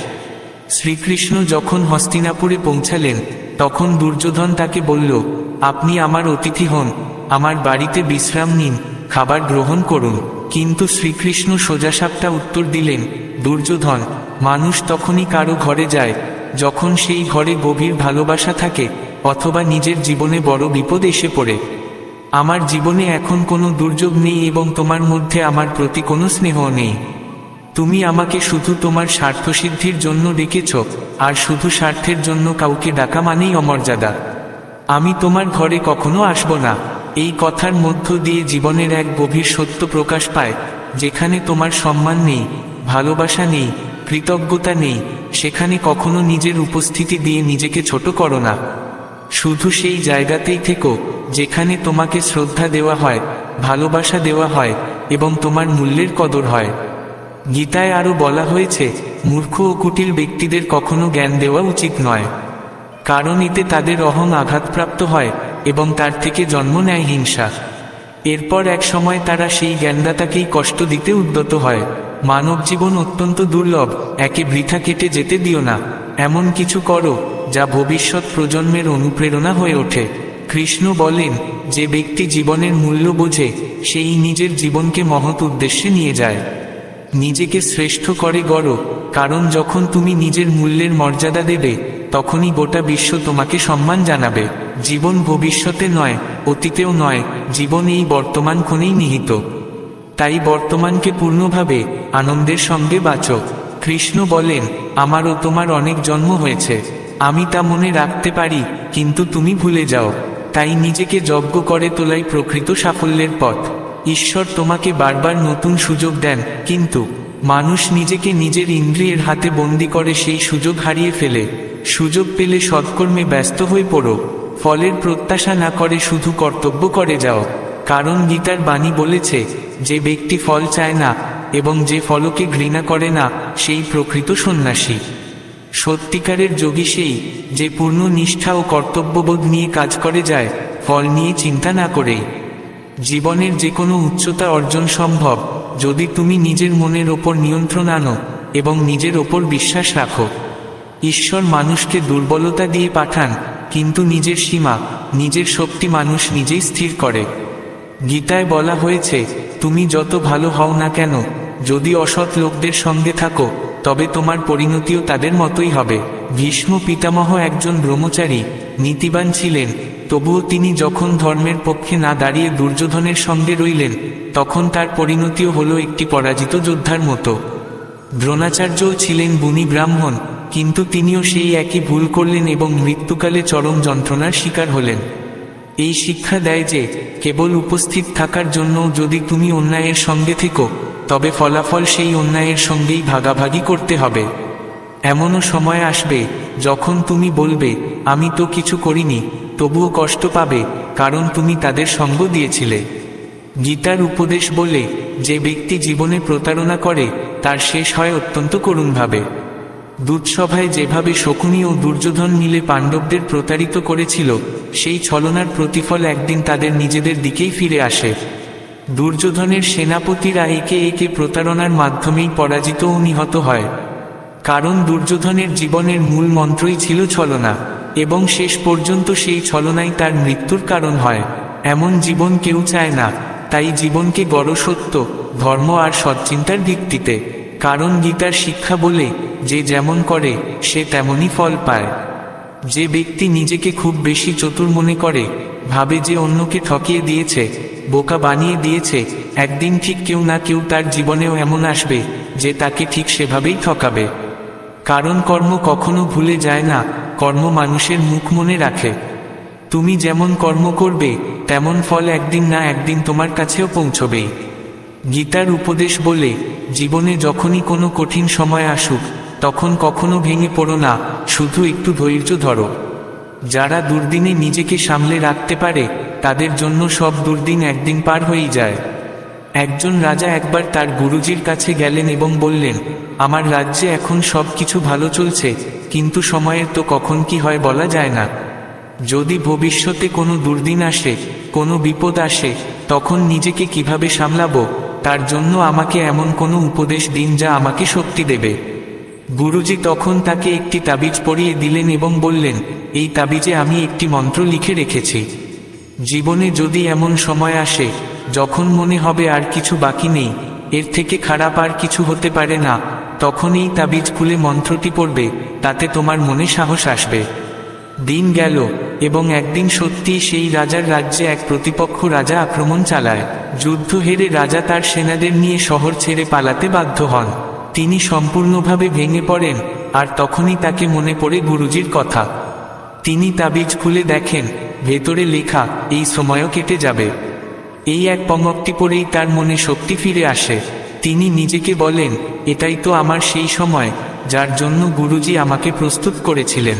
শ্রীকৃষ্ণ যখন হস্তিনাপুরে পৌঁছালেন, তখন দুর্যোধন তাকে বলল, আপনি আমার অতিথি হন, আমার বাড়িতে বিশ্রাম নিন, খাবার গ্রহণ করুন। কিন্তু শ্রীকৃষ্ণ সোজাসাপটা উত্তর দিলেন, দুর্যোধন, মানুষ তখনই কারো ঘরে যায়, যখন সেই ঘরে গভীর ভালোবাসা থাকে, অথবা নিজের জীবনে বড় বিপদ এসে পড়ে। আমার জীবনে এখন কোনো দুর্যোগ নেই এবং তোমার মধ্যে আমার প্রতি কোনো স্নেহ নেই। তুমি আমাকে শুধু তোমার স্বার্থসিদ্ধির জন্য ডেকেছ, আর শুধু স্বার্থের জন্য কাউকে ডাকা মানেই অমর্যাদা। আমি তোমার ঘরে কখনো আসব না। এই কথার মধ্য দিয়ে জীবনের এক গভীর সত্য প্রকাশ পায়। যেখানে তোমার সম্মান নেই, ভালোবাসা নেই, কৃতজ্ঞতা নেই, সেখানে কখনো নিজের উপস্থিতি দিয়ে নিজেকে ছোট করো না। শুধু সেই জায়গাতেই থেকো, যেখানে তোমাকে শ্রদ্ধা দেওয়া হয়, ভালোবাসা দেওয়া হয়, এবং তোমার মূল্যের কদর হয়। গীতায় আরও বলা হয়েছে, মূর্খ ও কুটিল ব্যক্তিদের কখনো জ্ঞান দেওয়া উচিত নয়, কারণ এতে তাদের অহং আঘাতপ্রাপ্ত হয় এবং তার থেকে জন্ম নেয় হিংসা। এরপর এক সময় তারা সেই জ্ঞানদাতাকেই কষ্ট দিতে উদ্যত হয়। মানব জীবন অত্যন্ত দুর্লভ, একে বৃথা কেটে যেতে দিও না। এমন কিছু করো যা ভবিষ্যৎ প্রজন্মের অনুপ্রেরণা হয়ে ওঠে। কৃষ্ণ বলেন, যে ব্যক্তি জীবনের মূল্য বোঝে, সেই নিজের জীবনকে মহৎ উদ্দেশ্যে নিয়ে যায়। নিজেকে শ্রেষ্ঠ করে গড়ো, কারণ যখন তুমি নিজের মূল্যের মর্যাদা দেবে, তখনই গোটা বিশ্ব তোমাকে সম্মান জানাবে। জীবন ভবিষ্যতে নয়, অতীতেও নয়, জীবন এই বর্তমান ক্ষণেই নিহিত। তাই বর্তমানকে পূর্ণভাবে আনন্দের সঙ্গে বাঁচো। কৃষ্ণ বলেন, আমারও তোমার অনেক জন্ম হয়েছে, আমি তা মনে রাখতে পারি, কিন্তু তুমি ভুলে যাও। তাই নিজেকে যজ্ঞ করে তোলাই প্রকৃত সাফল্যের পথ। ঈশ্বর তোমাকে বারবার নতুন সুযোগ দেন, কিন্তু মানুষ নিজেকে নিজের ইন্দ্রিয়ের হাতে বন্দী করে সেই সুযোগ হারিয়ে ফেলে। সুযোগ পেলে সৎকর্মে ব্যস্ত হয়ে পড়ো, ফলের প্রত্যাশা না করে শুধু কর্তব্য করে যাও। কারণ গীতার বাণী বলেছে, যে ব্যক্তি ফল চায় না এবং যে ফলকে ঘৃণা করে না, সেই প্রকৃত সন্ন্যাসী। সত্যিকারের যোগী সেই, যে পূর্ণ নিষ্ঠা ও কর্তব্যবোধ নিয়ে কাজ করে যায়, ফল নিয়ে চিন্তা না করেই। জীবনের যে কোনো উচ্চতা অর্জন সম্ভব, যদি তুমি নিজের মনের ওপর নিয়ন্ত্রণ আনো এবং নিজের ওপর বিশ্বাস রাখো। ঈশ্বর মানুষকে দুর্বলতা দিয়ে পাঠান, কিন্তু নিজের সীমা, নিজের শক্তি মানুষ নিজেই স্থির করে। গীতায় বলা হয়েছে, তুমি যত ভালো হও না কেন, যদি অসৎ লোকদের সঙ্গে থাকো, তবে তোমার পরিণতিও তাদের মতোই হবে। ভীষ্ম পিতামহ একজন ব্রহ্মচারী, নীতিবান ছিলেন, তবুও তিনি যখন ধর্মের পক্ষে না দাঁড়িয়ে দুর্যোধনের সঙ্গে রইলেন, তখন তার পরিণতিও হলো একটি পরাজিত যোদ্ধার মতো। দ্রোণাচার্যও ছিলেন গুণী ব্রাহ্মণ, কিন্তু তিনিও সেই একই ভুল করলেন এবং মৃত্যুকালে চরম যন্ত্রণার শিকার হলেন। এই শিক্ষা দেয় যে, কেবল উপস্থিত থাকার জন্য যদি তুমি অন্যায়ের সঙ্গে থেকো, তবে ফলাফল সেই অন্যায়ের সঙ্গেই ভাগাভাগি করতে হবে। এমনও সময় আসবে যখন তুমি বলবে, আমি তো কিছু করিনি, তবুও কষ্ট পাবে, কারণ তুমি তাদের সঙ্গ দিয়েছিলে। গীতার উপদেশ বলে, যে ব্যক্তি জীবনে প্রতারণা করে, তার শেষ হয় অত্যন্ত করুণভাবে। দূতসভায় যেভাবে শকুনি ও দুর্যোধন মিলে পাণ্ডবদের প্রতারিত করেছিল, সেই ছলনার প্রতিফল একদিন তাদের নিজেদের দিকেই ফিরে আসে। দুর্যোধনের সেনাপতিরা একে একে প্রতারণার মাধ্যমেই পরাজিত ও নিহত হয়, কারণ দুর্যোধনের জীবনের মূল মন্ত্রই ছিল ছলনা, এবং শেষ পর্যন্ত সেই ছলনাই তার মৃত্যুর কারণ হয়। এমন জীবন কেউ চায় না, তাই জীবনকে গড় সত্য, ধর্ম আর সৎচিন্তার ভিত্তিতে। কারণ গীতার শিক্ষা বলে, যে যেমন করে সে তেমনই ফল পায়। যে ব্যক্তি নিজেকে খুব বেশি চতুর মনে করে, ভাবে যে অন্যকে ঠকিয়ে দিয়েছে, বোকা বানিয়ে দিয়েছে, একদিন ঠিক কেউ না কেউ তার জীবনেও এমন আসবে যে তাকে ঠিক সেভাবেই ঠকাবে। কারণ কর্ম কখনো ভুলে যায় না, কর্ম মানুষের মুখ মনে রাখে। তুমি যেমন কর্ম করবে, তেমন ফল একদিন না একদিন তোমার কাছেও পৌঁছবেই। গীতার উপদেশ বলে, জীবনে যখনই কোনো কঠিন সময় আসুক, তখন কখনো ভেঙে পড়ো না, শুধু একটু ধৈর্য ধরো। যারা দুর্দিনে নিজেকে সামলে রাখতে পারে, তাদের জন্য সব দুর্দিন একদিন পার হয়েই যায়। একজন রাজা একবার তার গুরুজির কাছে গেলেন এবং বললেন, আমার রাজ্যে এখন সব কিছু ভালো চলছে, কিন্তু সময়ের তো কখন কি হয় বলা যায় না। যদি ভবিষ্যতে কোনো দুর্দিন আসে, কোনো বিপদ আসে, তখন নিজেকে কিভাবে সামলাবো, তার জন্য আমাকে এমন কোনো উপদেশ দিন যা আমাকে শক্তি দেবে। গুরুজি তখন তাকে একটি তাবিজ পরিয়ে দিলেন এবং বললেন, এই তাবিজে আমি একটি মন্ত্র লিখে রেখেছি। জীবনে যদি এমন সময় আসে যখন মনে হবে আর কিছু বাকি নেই, এর থেকে খারাপ আর কিছু হতে পারে না, তখন এই তাবিজ খুলে মন্ত্রটি পড়বে, তাতে তোমার মনে সাহস আসবে। দিন গেল, এবং একদিন সত্যিই সেই রাজার রাজ্যে এক প্রতিপক্ষ রাজা আক্রমণ চালায়। যুদ্ধ হেরে রাজা তার সেনাদের নিয়ে শহর ছেড়ে পালাতে বাধ্য হন। তিনি সম্পূর্ণভাবে ভেঙে পড়েন, আর তখনই তাকে মনে পড়ে গুরুজির কথা। তিনি তাবিজ খুলে দেখেন, ভেতরে লেখা, এই সময়ও কেটে যাবে। এই এক পংক্তি পড়েই তার মনে শক্তি ফিরে আসে। তিনি নিজেকে বলেন, এটাই তো আমার সেই সময়, যার জন্য গুরুজি আমাকে প্রস্তুত করেছিলেন।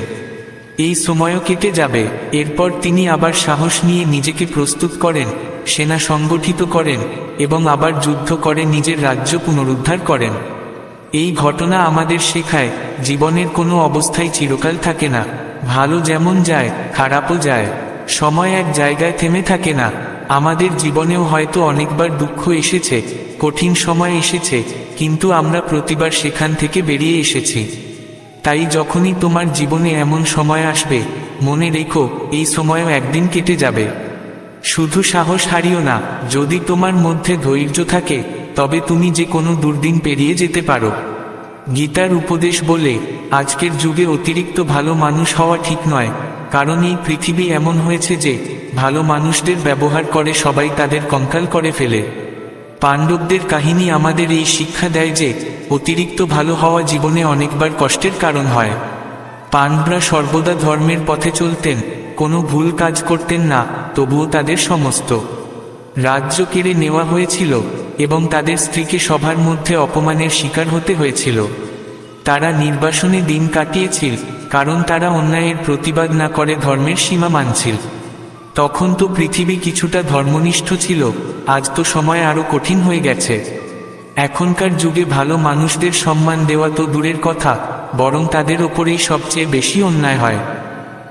এই সময়ও কেটে যাবে। এরপর তিনি আবার সাহস নিয়ে নিজেকে প্রস্তুত করেন, সেনা সংগঠিত করেন, এবং আবার যুদ্ধ করে নিজের রাজ্য পুনরুদ্ধার করেন। এই ঘটনা আমাদের শেখায়, জীবনের কোনো অবস্থায় চিরকাল থাকে না। ভালো যেমন যায়, খারাপও যায়। সময় এক জায়গায় থেমে থাকে না। আমাদের জীবনেও হয়তো অনেকবার দুঃখ এসেছে, কঠিন সময় এসেছে, কিন্তু আমরা প্রতিবার সেখান থেকে বেরিয়ে এসেছি। তাই যখনই তোমার জীবনে এমন সময় আসবে, মনে রেখো, এই সময়ও একদিন কেটে যাবে। শুধু সাহস হারিও না, যদি তোমার মধ্যে ধৈর্য থাকে, তবে তুমি যে কোনো দুর্দিন পেরিয়ে যেতে পারো। গীতার উপদেশ বলে, আজকের যুগে অতিরিক্ত ভালো মানুষ হওয়া ঠিক নয়, কারণ এই পৃথিবী এমন হয়েছে যে ভালো মানুষদের ব্যবহার করে সবাই তাদের কঙ্কাল করে ফেলে। পাণ্ডবদের কাহিনী আমাদের এই শিক্ষা দেয় যে অতিরিক্ত ভালো হওয়া জীবনে অনেকবার কষ্টের কারণ হয়। পাণ্ডবরা সর্বদা ধর্মের পথে চলতেন, কোনো ভুল কাজ করতেন না, তবুও তাদের সমস্ত রাজ্য কেড়ে নেওয়া হয়েছিল এবং তাদের স্ত্রীকে সবার মধ্যে অপমানের শিকার হতে হয়েছিল। তারা নির্বাসনে দিন কাটিয়েছিল, কারণ তারা অন্যায়ের প্রতিবাদ না করে ধর্মের সীমা মানছিল। তখন তো পৃথিবী কিছুটা ধর্মনিষ্ঠ ছিল, আজ তো সময় আরো কঠিন হয়ে গেছে। এখনকার যুগে ভালো মানুষদের সম্মান দেওয়া তো দূরের কথা, বরং তাদের ওপরেই সবচেয়ে বেশি অন্যায় হয়।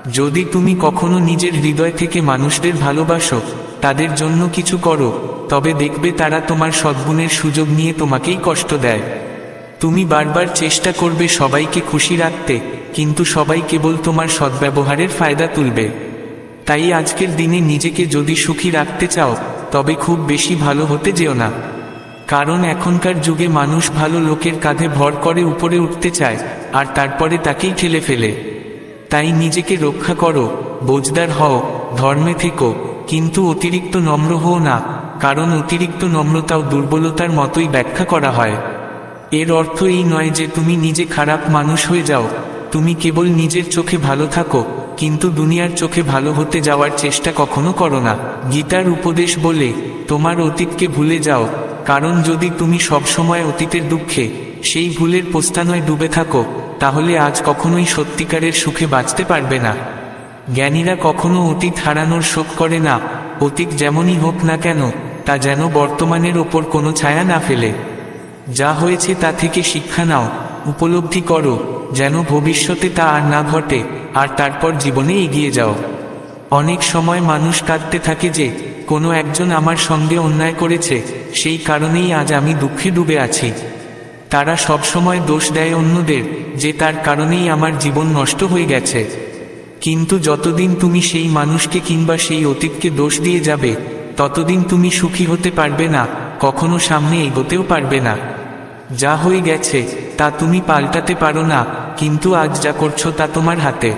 যদি তুমি কখনো নিজের হৃদয় থেকে মানুষদের ভালোবাসো, তাদের জন্য কিছু করো, তবে দেখবে তারা তোমার সদ্গুণের সুযোগ নিয়ে তোমাকেই কষ্ট দেয়। তুমি বারবার চেষ্টা করবে সবাইকে খুশি রাখতে, কিন্তু সবাই কেবল তোমার সদ্ব্যবহারের ফায়দা তুলবে। তাই আজকের দিনে নিজেকে যদি সুখী রাখতে চাও, তবে খুব বেশি ভালো হতে যেও না। কারণ এখনকার যুগে মানুষ ভালো লোকের কাঁধে ভর করে উপরে উঠতে চায়, আর তারপরে তাকেই ঠেলে ফেলে। তাই নিজেকে রক্ষা করো, বোঝদার হও, ধর্মে থেকো, কিন্তু অতিরিক্ত নম্র হও না, কারণ অতিরিক্ত নম্রতাও দুর্বলতার মতোই ব্যাখ্যা করা হয়। এর অর্থ এই নয় যে তুমি নিজে খারাপ মানুষ হয়ে যাও, তুমি কেবল নিজের চোখে ভালো থাকো, কিন্তু দুনিয়ার চোখে ভালো হতে যাওয়ার চেষ্টা কখনো করো না। গীতার উপদেশ বলে, তোমার অতীতকে ভুলে যাও, কারণ যদি তুমি সবসময় অতীতের দুঃখে, সেই ভুলের পস্তানয় ডুবে থাকো, তাহলে আজ কখনোই সত্যিকারের সুখে বাঁচতে পারবে না। জ্ঞানীরা কখনো অতীত হারানোর শোক করে না, অতীত যেমনই হোক না কেন, তা যেন বর্তমানের ওপর কোনো ছায়া না ফেলে। যা হয়েছে তা থেকে শিক্ষা নাও, উপলব্ধি করো, যেন ভবিষ্যতে তা আর না ঘটে, আর তারপর জীবনে এগিয়ে যাও। অনেক সময় মানুষ কাঁদতে থাকে যে কোনো একজন আমার সঙ্গে অন্যায় করেছে, সেই কারণেই আজ আমি দুঃখে ডুবে আছি। তারা সবসময় দোষ দেয় অন্যদের, যে তার কারণেই আমার জীবন নষ্ট হয়ে গেছে। কিন্তু যতদিন তুমি সেই মানুষকে কিংবা সেই অতীতকে দোষ দিয়ে যাবে, ততদিন তুমি সুখী হতে পারবে না, কখনো সামনে এগোতেও পারবে না। যা হয়ে গেছে তা তুমি পাল্টাতে পারো না, কিন্তু আজ যা করছো তা তোমার হাতে।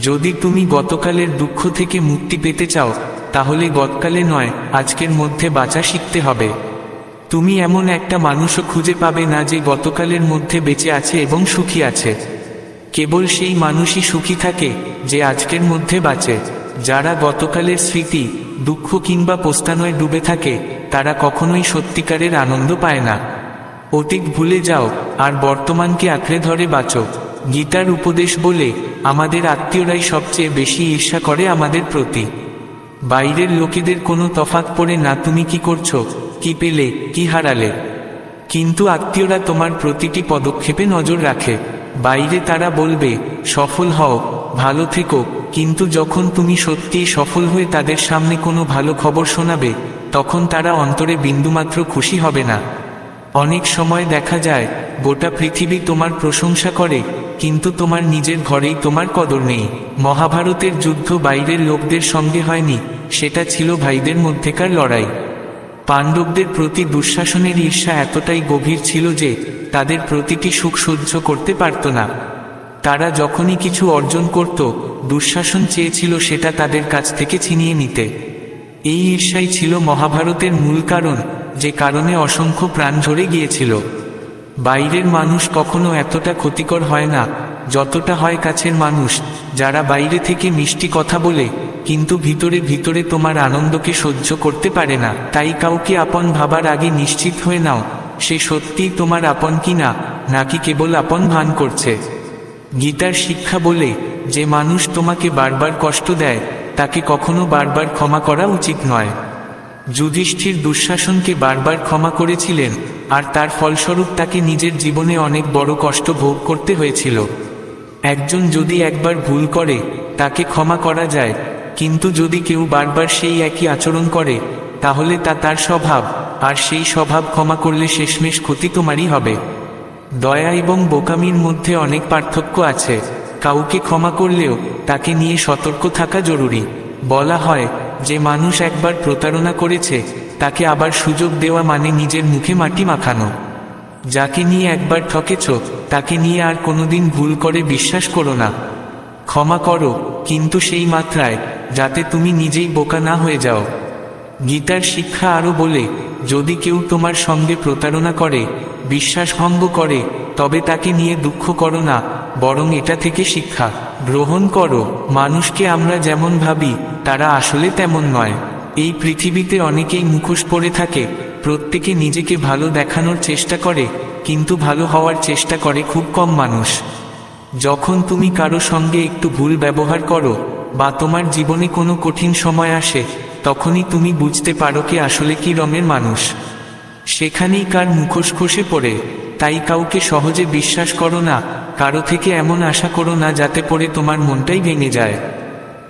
যদি তুমি গতকালের দুঃখ থেকে মুক্তি পেতে চাও, তাহলে গতকালে নয়, আজকের মধ্যে বাঁচা শিখতে হবে। তুমি এমন একটা মানুষও খুঁজে পাবে না যে গতকালের মধ্যে বেঁচে আছে এবং সুখী আছে। কেবল সেই মানুষই সুখী থাকে যে আজকের মধ্যে বাঁচে। যারা গতকালের স্মৃতি, দুঃখ কিংবা পস্তানয় ডুবে থাকে, তারা কখনোই সত্যিকারের আনন্দ পায় না। অতীত ভুলে যাও, আর বর্তমানকে আঁকড়ে ধরে বাঁচো। গীতার উপদেশ বলে, আমাদের আত্মীয়রাই সবচেয়ে বেশি ঈর্ষা করে আমাদের প্রতি। বাইরের লোকেদের কোনো তফাৎ পড়ে না তুমি কি করছো, কি পেলে, কি হারালে। কিন্তু আত্মীয়রা তোমার প্রতিটি পদক্ষেপে নজর রাখে। বাইরে তারা বলবে সফল হও, ভালো থেকো, কিন্তু যখন তুমি সত্যিই সফল হয়ে তাদের সামনে কোনো ভালো খবর শোনাবে, তখন তারা অন্তরে বিন্দুমাত্র খুশি হবে না। অনেক সময় দেখা যায় গোটা পৃথিবী তোমার প্রশংসা করে, কিন্তু তোমার নিজের ঘরেই তোমার কদর নেই। মহাভারতের যুদ্ধ বাইরের লোকদের সঙ্গে হয়নি, সেটা ছিল ভাইদের মধ্যেকার লড়াই। পাণ্ডবদের প্রতি দুঃশাসনের ঈর্ষা এতটাই গভীর ছিল যে তাদের প্রতিটি সুখ সহ্য করতে পারত না। তারা যখনই কিছু অর্জন করত, দুঃশাসন চেয়েছিল সেটা তাদের কাছ থেকে ছিনিয়ে নিতে। এই ঈর্ষাই ছিল মহাভারতের মূল কারণ, যে কারণে অসংখ্য প্রাণ ঝরে গিয়েছিল। বাইরের মানুষ কখনো এতটা ক্ষতিকর হয় না যতটা হয় কাছের মানুষ, যারা বাইরে থেকে মিষ্টি কথা বলে, কিন্তু ভিতরে ভিতরে তোমার আনন্দকে সহ্য করতে পারে না। তাই কাউকে আপন ভাবার আগে নিশ্চিত হয়ে নাও, সে সত্যিই তোমার আপন কিনা, নাকি কেবল আপন ভান করছে। গীতার শিক্ষা বলে, যে মানুষ তোমাকে বারবার কষ্ট দেয়, তাকে কখনো বারবার ক্ষমা করা উচিত নয়। যুধিষ্ঠির দুঃশাসনকে বারবার ক্ষমা করেছিলেন, আর তার ফলস্বরূপ তাকে নিজের জীবনে অনেক বড় কষ্ট ভোগ করতে হয়েছিল। একজন যদি একবার ভুল করে, তাকে ক্ষমা করা যায়, কিন্তু যদি কেউ বারবার সেই একই আচরণ করে, তাহলে তা তার স্বভাব, আর সেই স্বভাব ক্ষমা করলে শেষমেশ ক্ষতি তোমারই হবে। দয়া এবং বোকামির মধ্যে অনেক পার্থক্য আছে। কাউকে ক্ষমা করলেও তাকে নিয়ে সতর্ক থাকা জরুরি। বলা হয়, যে মানুষ একবার প্রতারণা করেছে, তাকে আবার সুযোগ দেওয়া মানে নিজের মুখে মাটি মাখানো। যাকে নিয়ে একবার ঠকেছ, তাকে নিয়ে আর কোনোদিন ভুল করে বিশ্বাস করো না। ক্ষমা করো, কিন্তু সেই মাত্রায় যাতে তুমি নিজেই বোকা না হয়ে যাও। গীতার শিক্ষা আরও বলে, যদি কেউ তোমার সঙ্গে প্রতারণা করে, বিশ্বাসভঙ্গ করে, তবে তাকে নিয়ে দুঃখ করো না, বরং এটা থেকে শিক্ষা গ্রহণ করো। মানুষকে আমরা যেমন ভাবি, তারা আসলে তেমন নয়। এই পৃথিবীতে অনেকেই মুখোশ পরে থাকে, প্রত্যেকে নিজেকে ভালো দেখানোর চেষ্টা করে, কিন্তু ভালো হওয়ার চেষ্টা করে খুব কম মানুষ। যখন তুমি কারো সঙ্গে একটু ভুল ব্যবহার করো, বা তোমার জীবনে কোনো কঠিন সময় আসে, তখনই তুমি বুঝতে পারো কে আসলে কি রঙের মানুষ। সেখানেই কার মুখোশ খসে পড়ে। তাই কাউকে সহজে বিশ্বাস করো না, কারো থেকে এমন আশা করো না যাতে পড়ে তোমার মনটাই ভেঙে যায়।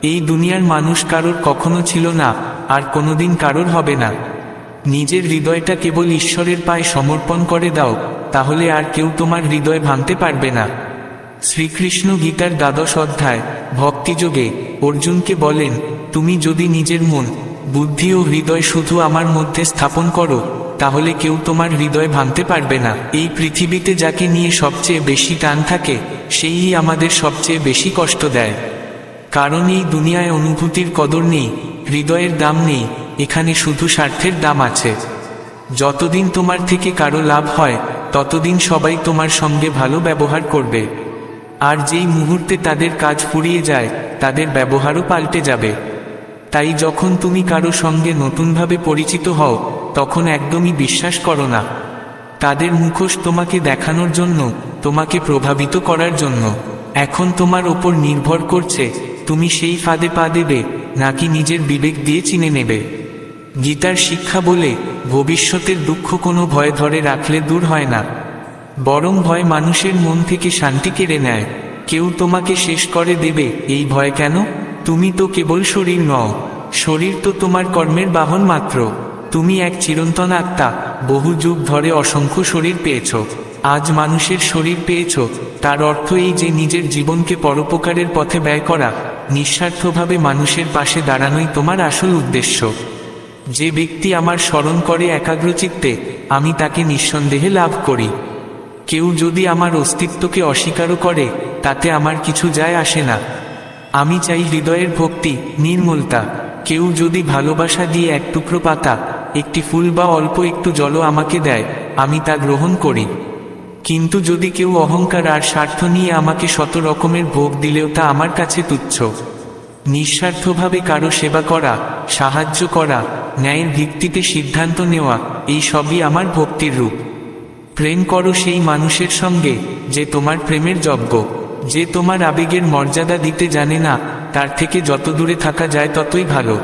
এই দুনিয়ার মানুষ কারোর কখনো ছিল না, আর কোনোদিন কারোর হবে না। নিজের হৃদয়টা কেবল ঈশ্বরের পায়ে সমর্পণ করে দাও, তাহলে আর কেউ তোমার হৃদয় ভাঙতে পারবে না। শ্রীকৃষ্ণ গীতার দ্বাদশ অধ্যায় ভক্তিযোগে অর্জুনকে বলেন, তুমি যদি নিজের মন, বুদ্ধি ও হৃদয় শুধু আমার মধ্যে স্থাপন করো, তাহলে কেউ তোমার হৃদয় ভাঙতে পারবে না। এই পৃথিবীতে যাকে নিয়ে সবচেয়ে বেশি টান থাকে, সেই আমাদের সবচেয়ে বেশি কষ্ট দেয়। কারণ এই দুনিয়ায় অনুভূতির কদর নেই, হৃদয়ের দাম নেই, এখানে শুধু স্বার্থের দাম আছে। যতদিন তোমার থেকে কারো লাভ হয়, ততদিন সবাই তোমার সঙ্গে ভালো ব্যবহার করবে। আর যেই মুহূর্তে তাদের কাজ ফুরিয়ে যায়, তাদের ব্যবহারও পাল্টে যাবে। তাই যখন তুমি কারো সঙ্গে নতুনভাবে পরিচিত হও, তখন একদমই বিশ্বাস করো না। তাদের মুখোশ তোমাকে দেখানোর জন্য, তোমাকে প্রভাবিত করার জন্য। এখন তোমার ওপর নির্ভর করছে, তুমি সেই ফাঁদে পা দেবে, নাকি নিজের বিবেক দিয়ে চিনে নেবে। গীতার শিক্ষা বলে, ভবিষ্যতের দুঃখ কোনো ভয় ধরে রাখলে দূর হয় না, বরং ভয় মানুষের মন থেকে শান্তি কেড়ে নেয়। কেউ তোমাকে শেষ করে দেবে, এই ভয় কেন? তুমি তো কেবল শরীর নও, শরীর তো তোমার কর্মের বাহন মাত্র। তুমি এক চিরন্তন আত্মা, বহু যুগ ধরে অসংখ্য শরীর পেয়েছ। আজ মানুষের শরীর পেয়েছ, তার অর্থ এই যে নিজের জীবনকে পরোপকারের পথে ব্যয় করা, নিঃস্বার্থভাবে মানুষের পাশে দাঁড়ানোই তোমার আসল উদ্দেশ্য। যে ব্যক্তি আমার স্মরণ করে একাগ্রচিত্তে, আমি তাকে নিঃসন্দেহে লাভ করি। কেউ যদি আমার অস্তিত্বকে অস্বীকারও করে, তাতে আমার কিছু যায় আসে না। আমি চাই হৃদয়ের ভক্তি, নির্মলতা। কেউ যদি ভালোবাসা দিয়ে এক টুকরো পাতা, একটি ফুল বা অল্প একটু জলও আমাকে দেয়, আমি তা গ্রহণ করি। কিন্তু যদি কেউ অহংকার আর স্বার্থ নিয়ে আমাকে শত রকমের ভোগ দিলেও তা আমার কাছে তুচ্ছ। নিঃস্বার্থভাবে কারো সেবা করা, সাহায্য করা, ন্যায়ের ভিত্তিতে সিদ্ধান্ত নেওয়া, এই সবই আমার ভক্তির রূপ। প্রেম করো সেই মানুষের সঙ্গে, যে তোমার প্রেমের যোগ্য। যে তোমার আবেগের মর্যাদা দিতে জানে না, তার থেকে যত দূরে থাকা যায় ততই ভালো।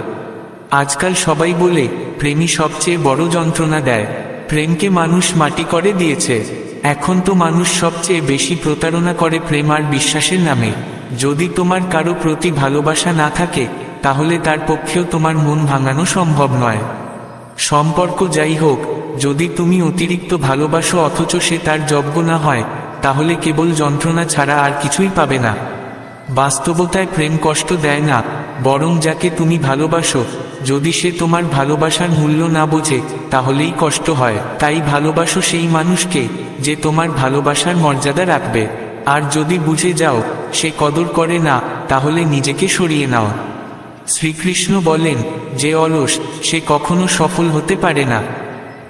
আজকাল সবাই বলে, প্রেমই সবচেয়ে বড় যন্ত্রণা দেয়। প্রেমকে মানুষ মাটি করে দিয়েছে। এখন তো মানুষ সবচেয়ে বেশি প্রতারণা করে প্রেম আর বিশ্বাসের নামে। যদি তোমার কারো প্রতি ভালোবাসা না থাকে, তাহলে তার পক্ষেও তোমার মন ভাঙানো সম্ভব নয়। সম্পর্ক যাই হোক, যদি তুমি অতিরিক্ত ভালোবাসো অথচ সে তার যোগ্য না হয়, তাহলে কেবল যন্ত্রণা ছাড়া আর কিছুই পাবে না। বাস্তবতায় প্রেম কষ্ট দেয় না, বরং যাকে তুমি ভালোবাসো, যদি সে তোমার ভালোবাসার মূল্য না বোঝে, তাহলেই কষ্ট হয়। তাই ভালোবাসো সেই মানুষকে, যে তোমার ভালোবাসার মর্যাদা রাখবে। আর যদি বুঝে যাও সে কদর করে না, তাহলে নিজেকে সরিয়ে নাও। শ্রীকৃষ্ণ বলেন, যে অলস, সে কখনো সফল হতে পারে না।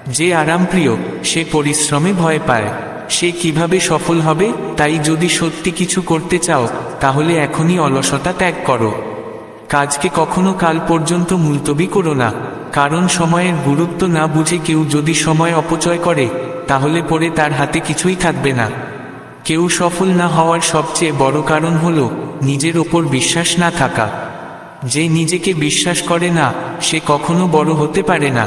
যে আরামপ্রিয়, সে পরিশ্রমে ভয় পায়। সে কিভাবে সফল হবে? তাই যদি সত্যি কিছু করতে চাও, তাহলে এখনই অলসতা ত্যাগ করো। কাজকে কখনো কাল পর্যন্ত মুলতবি করো না, কারণ সময়ের গুরুত্ব না বুঝে কেউ যদি সময় অপচয় করে, তাহলে পরে তার হাতে কিছুই থাকবে না। কেউ সফল না হওয়ার সবচেয়ে বড় কারণ হলো নিজের ওপর বিশ্বাস না থাকা। যে নিজেকে বিশ্বাস করে না, সে কখনো বড় হতে পারে না।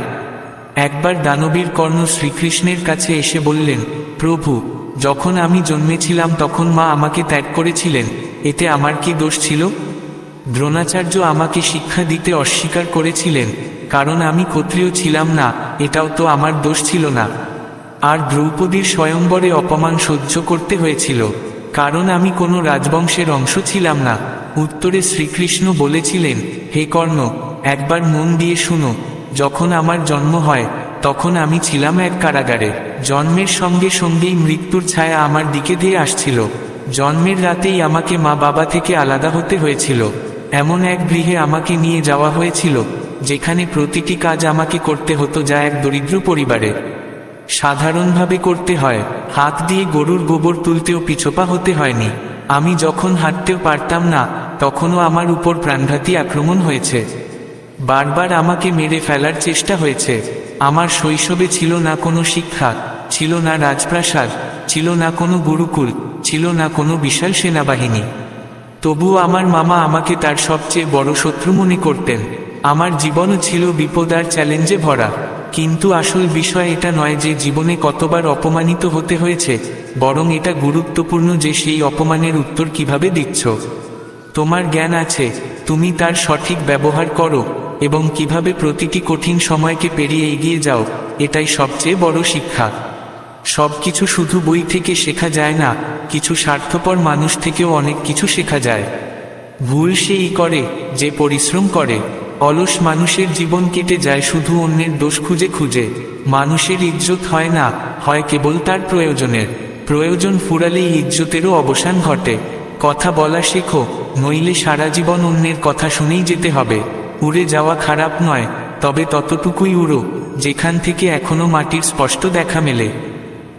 একবার দানবীর কর্ণ শ্রীকৃষ্ণের কাছে এসে বললেন, প্রভু, যখন আমি জন্মেছিলাম তখন মা আমাকে ত্যাগ করেছিলেন, এতে আমার কি দোষ ছিল? দ্রোণাচার্য আমাকে শিক্ষা দিতে অস্বীকার করেছিলেন, কারণ আমি ক্ষত্রিয় ছিলাম না, এটাও তো আমার দোষ ছিল না। আর দ্রৌপদীর স্বয়ংবরে অপমান সহ্য করতে হয়েছিল, কারণ আমি কোনো রাজবংশের অংশ ছিলাম না। উত্তরে শ্রীকৃষ্ণ বলেছিলেন, হে কর্ণ, একবার মন দিয়ে শুনো, যখন আমার জন্ম হয়, তখন আমি ছিলাম এক কারাগারে। জন্মের সঙ্গে সঙ্গেই মৃত্যুর ছায়া আমার দিকে ধেয়ে আসছিল। জন্মের রাতেই আমাকে মা বাবা থেকে আলাদা হতে হয়েছিল। এমন এক গৃহে আমাকে নিয়ে যাওয়া হয়েছিল, যেখানে প্রতিটি কাজ আমাকে করতে হতো যা এক দরিদ্র পরিবারে সাধারণভাবে করতে হয়। হাত দিয়ে গরুর গোবর তুলতেও পিছপা হতে হয়নি। আমি যখন হাঁটতেও পারতাম না, তখনও আমার উপর প্রাণঘাতী আক্রমণ হয়েছে। বারবার আমাকে মেরে ফেলার চেষ্টা হয়েছে। আমার শৈশবে ছিল না কোনো শিক্ষা, ছিল না রাজপ্রাসাদ, ছিল না কোনো গুরুকুল, ছিল না কোনো বিশাল সেনাবাহিনী। তবুও আমার মামা আমাকে তার সবচেয়ে বড় শত্রু মনে করতেন। আমার জীবনও ছিল বিপদ আর চ্যালেঞ্জে ভরা। কিন্তু আসল বিষয় এটা নয় যে জীবনে কতবার অপমানিত হতে হয়েছে, বরং এটা গুরুত্বপূর্ণ যে সেই অপমানের উত্তর কিভাবে দিচ্ছ। তোমার জ্ঞান আছে, তুমি তার সঠিক ব্যবহার করো এবং কিভাবে প্রতিটি কঠিন সময়কে পেরিয়ে এগিয়ে যাও, এটাই সবচেয়ে বড় শিক্ষা। সবকিছু শুধু বই থেকে শেখা যায় না, কিছু স্বার্থপর মানুষ থেকেও অনেক কিছু শেখা যায়। ভুল সেই করে যে পরিশ্রম করে। অলস মানুষের জীবন কেটে যায় শুধু অন্যের দোষ খুঁজে খুঁজে। মানুষের ইজ্জত হয় না, হয় কেবল তার প্রয়োজনের। প্রয়োজন ফুরালেই ইজ্জতেরও অবসান ঘটে। কথা বলা শেখো, নইলে সারা জীবন অন্যের কথা শুনেই যেতে হবে। উড়ে যাওয়া খারাপ নয়, তবে ততটুকুই উড়ো যেখান থেকে এখনো মাটির স্পষ্ট দেখা মেলে।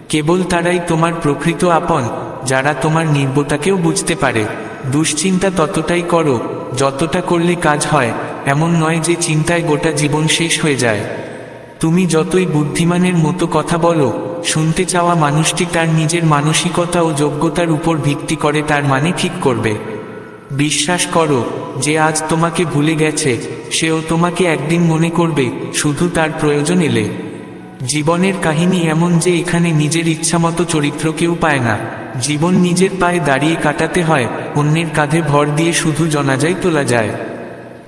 কেবল তারাই তোমার প্রকৃত আপন, যারা তোমার নির্বতাকেও বুঝতে পারে। দুশ্চিন্তা ততটাই করো যতটা করলে কাজ হয়, এমন নয় যে চিন্তায় গোটা জীবন শেষ হয়ে যায়। তুমি যতই বুদ্ধিমানের মতো কথা বলো, শুনতে চাওয়া মানুষটি তার নিজের মানসিকতা ও যোগ্যতার উপর ভিত্তি করে তার মানে ঠিক করবে। বিশ্বাস করো, যে আজ তোমাকে ভুলে গেছে সেও তোমাকে একদিন মনে করবে, শুধু তার প্রয়োজন এলে। জীবনের কাহিনী এমন যে এখানে নিজের ইচ্ছামতো চরিত্র কেউ পায় না। জীবন নিজের পায়ে দাঁড়িয়ে কাটাতে হয়, অন্যের কাঁধে ভর দিয়ে শুধু জনাজায় তোলা যায়।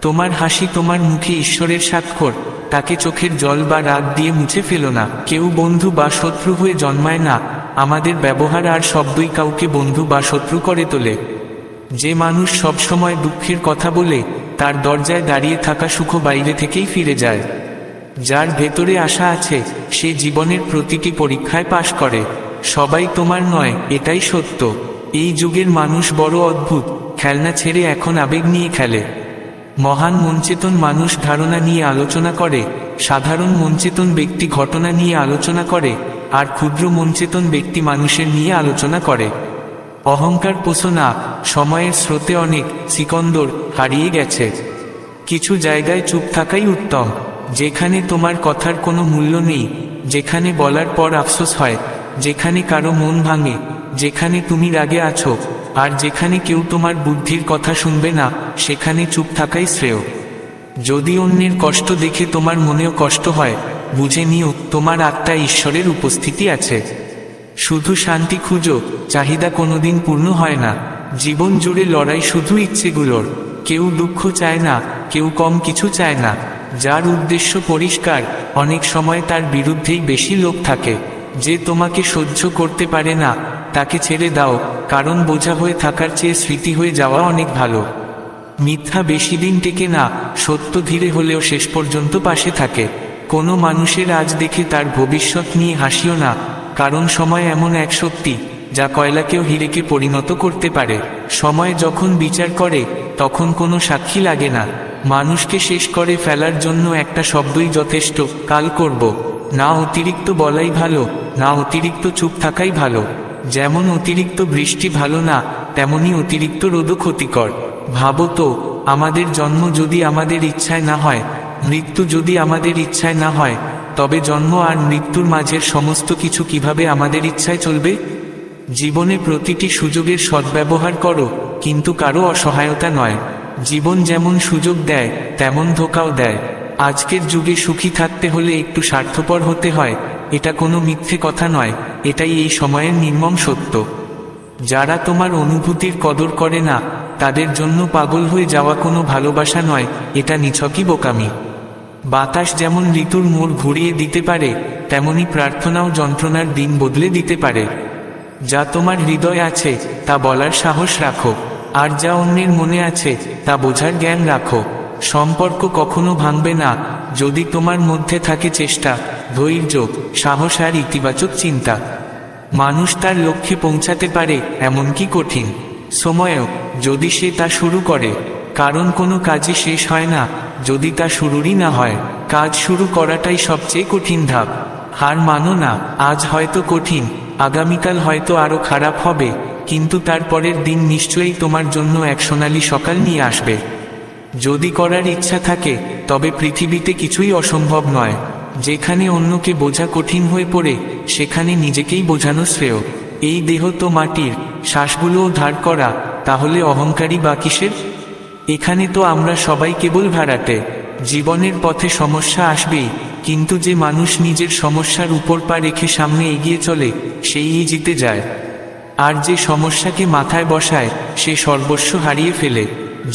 তোমার হাসি তোমার মুখে ঈশ্বরের স্বাক্ষর, তাকে চোখের জল বা রাগ দিয়ে মুছে ফেলো না। কেউ বন্ধু বা শত্রু হয়ে জন্মায় না, আমাদের ব্যবহার আর শব্দই কাউকে বন্ধু বা শত্রু করে তোলে। যে মানুষ সবসময় দুঃখের কথা বলে, তার দরজায় দাঁড়িয়ে থাকা সুখ বাইরে থেকেই ফিরে যায়। যার ভেতরে আশা আছে, সে জীবনের প্রতিটি পরীক্ষায় পাশ করে। সবাই তোমার নয়, এটাই সত্য। এই যুগের মানুষ বড় অদ্ভুত, খেলনা ছেড়ে এখন আবেগ নিয়ে খেলে। মহান মনচেতন মানুষ ধারণা নিয়ে আলোচনা করে, সাধারণ মনচেতন ব্যক্তি ঘটনা নিয়ে আলোচনা করে, আর ক্ষুদ্র মনচেতন ব্যক্তি মানুষের নিয়ে আলোচনা করে। অহংকার পোষো না, সময়ের স্রোতে অনেক সিকন্দর হারিয়ে গেছে। কিছু জায়গায় চুপ থাকাই উত্তম, যেখানে তোমার কথার কোনো মূল্য নেই, যেখানে বলার পর আফসোস হয়, যেখানে কারো মন ভাঙে, যেখানে তুমি রাগে আছো, আর যেখানে কেউ তোমার বুদ্ধির কথা শুনবে না, সেখানে চুপ থাকাই শ্রেয়। যদি অন্যের কষ্ট দেখে তোমার মনেও কষ্ট হয়, বুঝে নিও তোমার আত্মায় ঈশ্বরের উপস্থিতি আছে। শুধু শান্তি খুঁজো, চাহিদা কোনোদিন পূর্ণ হয় না। জীবন জুড়ে লড়াই শুধু ইচ্ছেগুলোর। কেউ দুঃখ চায় না, কেউ কম কিছু চায় না। যার উদ্দেশ্য পরিষ্কার, অনেক সময় তার বিরুদ্ধেই বেশি লোক থাকে। যে তোমাকে সহ্য করতে পারে না, তাকে ছেড়ে দাও, কারণ বোঝা হয়ে থাকার চেয়ে স্মৃতি হয়ে যাওয়া অনেক ভালো। মিথ্যা বেশি দিন টেকে না, সত্য ধীরে হলেও শেষ পর্যন্ত পাশে থাকে। কোনো মানুষের আজ দেখে তার ভবিষ্যৎ নিয়ে হাসিও না, কারণ সময় এমন এক শক্তি যা কয়লাকেও হীরেকে পরিণত করতে পারে। সময় যখন বিচার করে, তখন কোনো সাক্ষী লাগে না। মানুষকে শেষ করে ফেলার জন্য একটা শব্দই যথেষ্ট, কাল করব। না অতিরিক্ত বলাই ভালো, না অতিরিক্ত চুপ থাকাই ভালো। যেমন অতিরিক্ত বৃষ্টি ভালো না, তেমনি অতিরিক্ত রোদও ক্ষতিকর। ভাবো তো, আমাদের জন্ম যদি আমাদের ইচ্ছায় না হয়, মৃত্যু যদি আমাদের ইচ্ছায় না হয়, তবে জন্ম আর মৃত্যুর মাঝের সমস্ত কিছু কিভাবে আমাদের ইচ্ছায় চলবে? জীবনে প্রতিটি সুযোগের সদ্ব্যবহার করো, কিন্তু কারো অসহায়তা নয়। জীবন যেমন সুযোগ দেয়, তেমন ধোঁকাও দেয়। আজকের যুগে সুখী থাকতে হলে একটু স্বার্থপর হতে হয়, এটা কোনো মিথ্যে কথা নয়, এটাই এই সময়ের নির্মম সত্য। যারা তোমার অনুভূতির কদর করে না, তাদের জন্য পাগল হয়ে যাওয়া কোনো ভালোবাসা নয়, এটা নিছকই বোকামি। বাতাস যেমন ঋতুর মোড় ঘুরিয়ে দিতে পারে, তেমনি প্রার্থনাও যন্ত্রণার দিন বদলে দিতে পারে। যা তোমার হৃদয় আছে তা বলার সাহস রাখো, আর যা অন্যের মনে আছে তা বোঝার জ্ঞান রাখো। সম্পর্ক কখনো ভাঙবে না যদি তোমার মধ্যে থাকে চেষ্টা, ধৈর্য, সাহস আর ইতিবাচক চিন্তা। মানুষ তার লক্ষ্যে পৌঁছাতে পারে এমনকি কঠিন সময়েও, যদি সে তা শুরু করে। কারণ কোনো কাজই শেষ হয় না যদি তা শুরুরই না হয়। কাজ শুরু করাটাই সবচেয়ে কঠিন ধাপ। হার মানো না, আজ হয়তো কঠিন, আগামীকাল হয়তো আরো খারাপ হবে, কিন্তু তারপরের দিন নিশ্চয়ই তোমার জন্য এক সোনালী সকাল নিয়ে আসবে। যদি করার ইচ্ছা থাকে, তবে পৃথিবীতে কিছুই অসম্ভব নয়। যেখানে অন্যকে বোঝা কঠিন হয়ে পড়ে, সেখানে নিজেকেই বোঝানো শ্রেয়। এই দেহ তো মাটির, শ্বাসগুলোও ধার করা, তাহলে অহংকারী বা কিসের? এখানে তো আমরা সবাই কেবল ভাড়াটে। জীবনের পথে সমস্যা আসবেই, কিন্তু যে মানুষ নিজের সমস্যার উপর পা রেখে সামনে এগিয়ে চলে সেই জিতে যায়। আর যে সমস্যাকে মাথায় বসায় সে সর্বস্ব হারিয়ে ফেলে।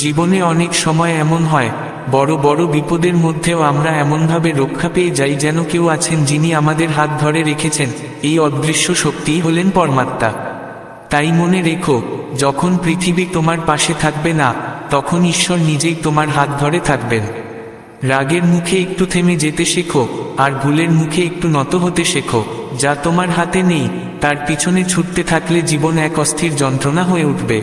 জীবনে অনেক সময় এমন হয়, বড় বড় বিপদের মধ্যেও আমরা এমনভাবে রক্ষা পেয়ে যাই যেন কেউ আছেন যিনি আমাদের হাত ধরে রেখেছেন। এই অদৃশ্য শক্তিই হলেন পরমাত্মা। তাই মনে রেখো, যখন পৃথিবী তোমার পাশে থাকবে না, তখন ঈশ্বর নিজেই তোমার হাত ধরে থাকবেন। রাগের মুখে একটু থেমে যেতে শেখো, আর ভুলের মুখে একটু নত হতে শেখো। যা তোমার হাতে নেই তার পিছনে ছুটতে থাকলে জীবন এক অস্থির যন্ত্রণা হয়ে উঠবে।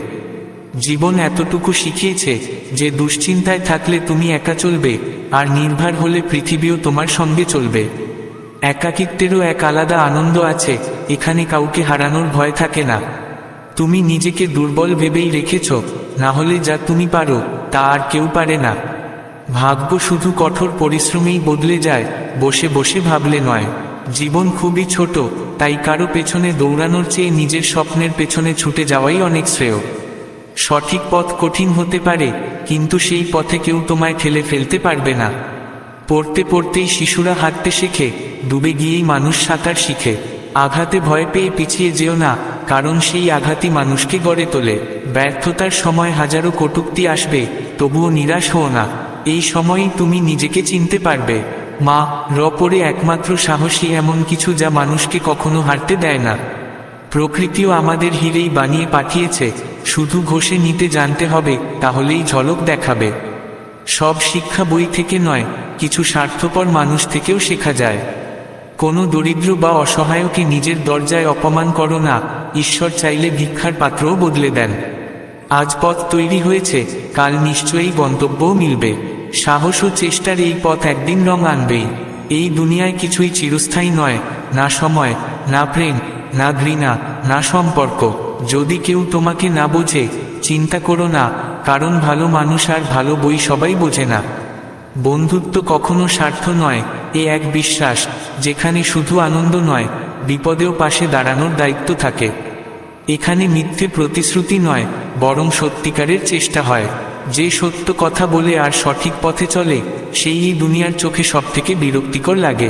জীবন এতটুকু শিখিয়েছে যে দুশ্চিন্তায় থাকলে তুমি একা চলবে, আর নির্ভর হলে পৃথিবীও তোমার সঙ্গে চলবে। একাকিত্বেরও এক আলাদা আনন্দ আছে, এখানে কাউকে হারানোর ভয় থাকে না। তুমি নিজেকে দুর্বল ভেবেই রেখেছ, না হলে যা তুমি পারো তা আর কেউ পারে না। ভাগ্য শুধু কঠোর পরিশ্রমেই বদলে যায়, বসে বসে ভাবলে নয়। জীবন খুবই ছোট, তাই কারো পেছনে দৌড়ানোর চেয়ে নিজের স্বপ্নের পেছনে ছুটে যাওয়াই অনেক শ্রেয়। সঠিক পথ কঠিন হতে পারে, কিন্তু সেই পথে কেউ তোমায় ঠেলে ফেলতে পারবে না। পড়তে পড়তেই শিশুরা হাঁটতে শেখে, ডুবে গিয়েই মানুষ সাঁতার শিখে। আঘাতে ভয় পেয়ে পিছিয়ে যেও না, কারণ সেই আঘাতই মানুষকে গড়ে তোলে। ব্যর্থতার সময় হাজারো কটূক্তি আসবে, তবুও নিরাশ হও না। এই সময়ই তুমি নিজেকে চিনতে পারবে। মা পরে একমাত্র সাহসী এমন কিছু যা মানুষকে কখনো হারতে দেয় না। প্রকৃতিও আমাদের হিরেই বানিয়ে পাঠিয়েছে, শুধু ঘষে নিতে জানতে হবে, তাহলেই ঝলক দেখাবে। সব শিক্ষা বই থেকে নয়, কিছু স্বার্থপর মানুষ থেকেও শেখা যায়। কোনো দরিদ্র বা অসহায়কে নিজের দরজায় অপমান করো না, ঈশ্বর চাইলে ভিক্ষার পাত্রও বদলে দেন। আজ পথ তৈরি হয়েছে, কাল নিশ্চয়ই গন্তব্যও মিলবে। সাহস ও চেষ্টার এই পথ একদিন রং আনবেই। এই দুনিয়ায় কিছুই চিরস্থায়ী নয়, না সময়, না প্রেম, না ঘৃণা, না সম্পর্ক। যদি কেউ তোমাকে না বোঝে, চিন্তা করো না, কারণ ভালো মানুষ আর ভালো বই সবাই বোঝে না। বন্ধুত্ব কখনো স্বার্থ নয়, এ এক বিশ্বাস যেখানে শুধু আনন্দ নয়, বিপদেও পাশে দাঁড়ানোর দায়িত্ব থাকে। এখানে মিথ্যে প্রতিশ্রুতি নয়, বরং সত্যিকারের চেষ্টা হয়। যে সত্য কথা বলে আর সঠিক পথে চলে, সেই দুনিয়ার চোখে সবথেকে বিরক্তিকর লাগে।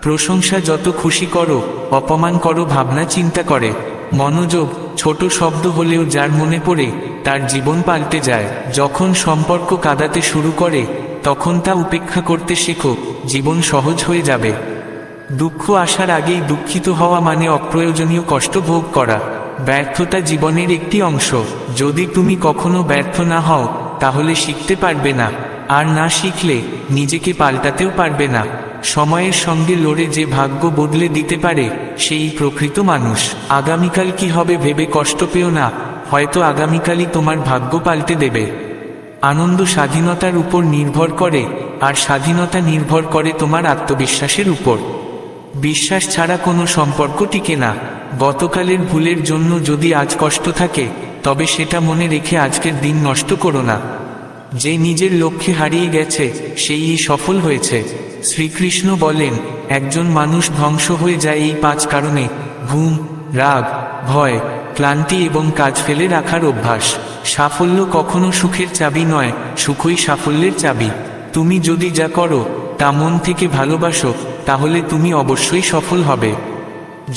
প্রশংসা যত খুশি করো, অপমান করো ভাবনা চিন্তা করে। মনোযোগ ছোট শব্দ হলেও যার মনে পড়ে, তার জীবন পাল্টে যায়। যখন সম্পর্ক কাঁদাতে শুরু করে, তখন তা উপেক্ষা করতে শেখো, জীবন সহজ হয়ে যাবে। দুঃখ আসার আগেই দুঃখিত হওয়া মানে অপ্রয়োজনীয় কষ্ট ভোগ করা। ব্যর্থতা জীবনের একটি অংশ। যদি তুমি কখনো ব্যর্থ না হও, তাহলে শিখতে পারবে না, আর না শিখলে নিজেকে পাল্টাতেও পারবে না। সময়ের সঙ্গে লড়ে যে ভাগ্য বদলে দিতে পারে, সেই প্রকৃত মানুষ। আগামীকাল কি হবে ভেবে কষ্ট পেও না, হয়তো আগামীকালই তোমার ভাগ্য পাল্টে দেবে। আনন্দ স্বাধীনতার উপর নির্ভর করে, আর স্বাধীনতা নির্ভর করে তোমার আত্মবিশ্বাসের উপর। বিশ্বাস ছাড়া কোনো সম্পর্ক টিকে না। গতকালের ভুলের জন্য যদি আজ কষ্ট থাকে, তবে সেটা মনে রেখে আজকের দিন নষ্ট করো না। যে নিজের লক্ষ্যে হারিয়ে গেছে, সেই সফল হয়েছে। শ্রীকৃষ্ণ বলেন, একজন মানুষ ধ্বংস হয়ে যায় এই 5 কারণে: ঘুম, রাগ, ভয়, ক্লান্তি এবং কাজ ফেলে রাখার অভ্যাস। সাফল্য কখনো সুখের চাবি নয়, সুখই সাফল্যের চাবি। তুমি যদি যা করো তা মন থেকে ভালোবাসো, তাহলে তুমি অবশ্যই সফল হবে।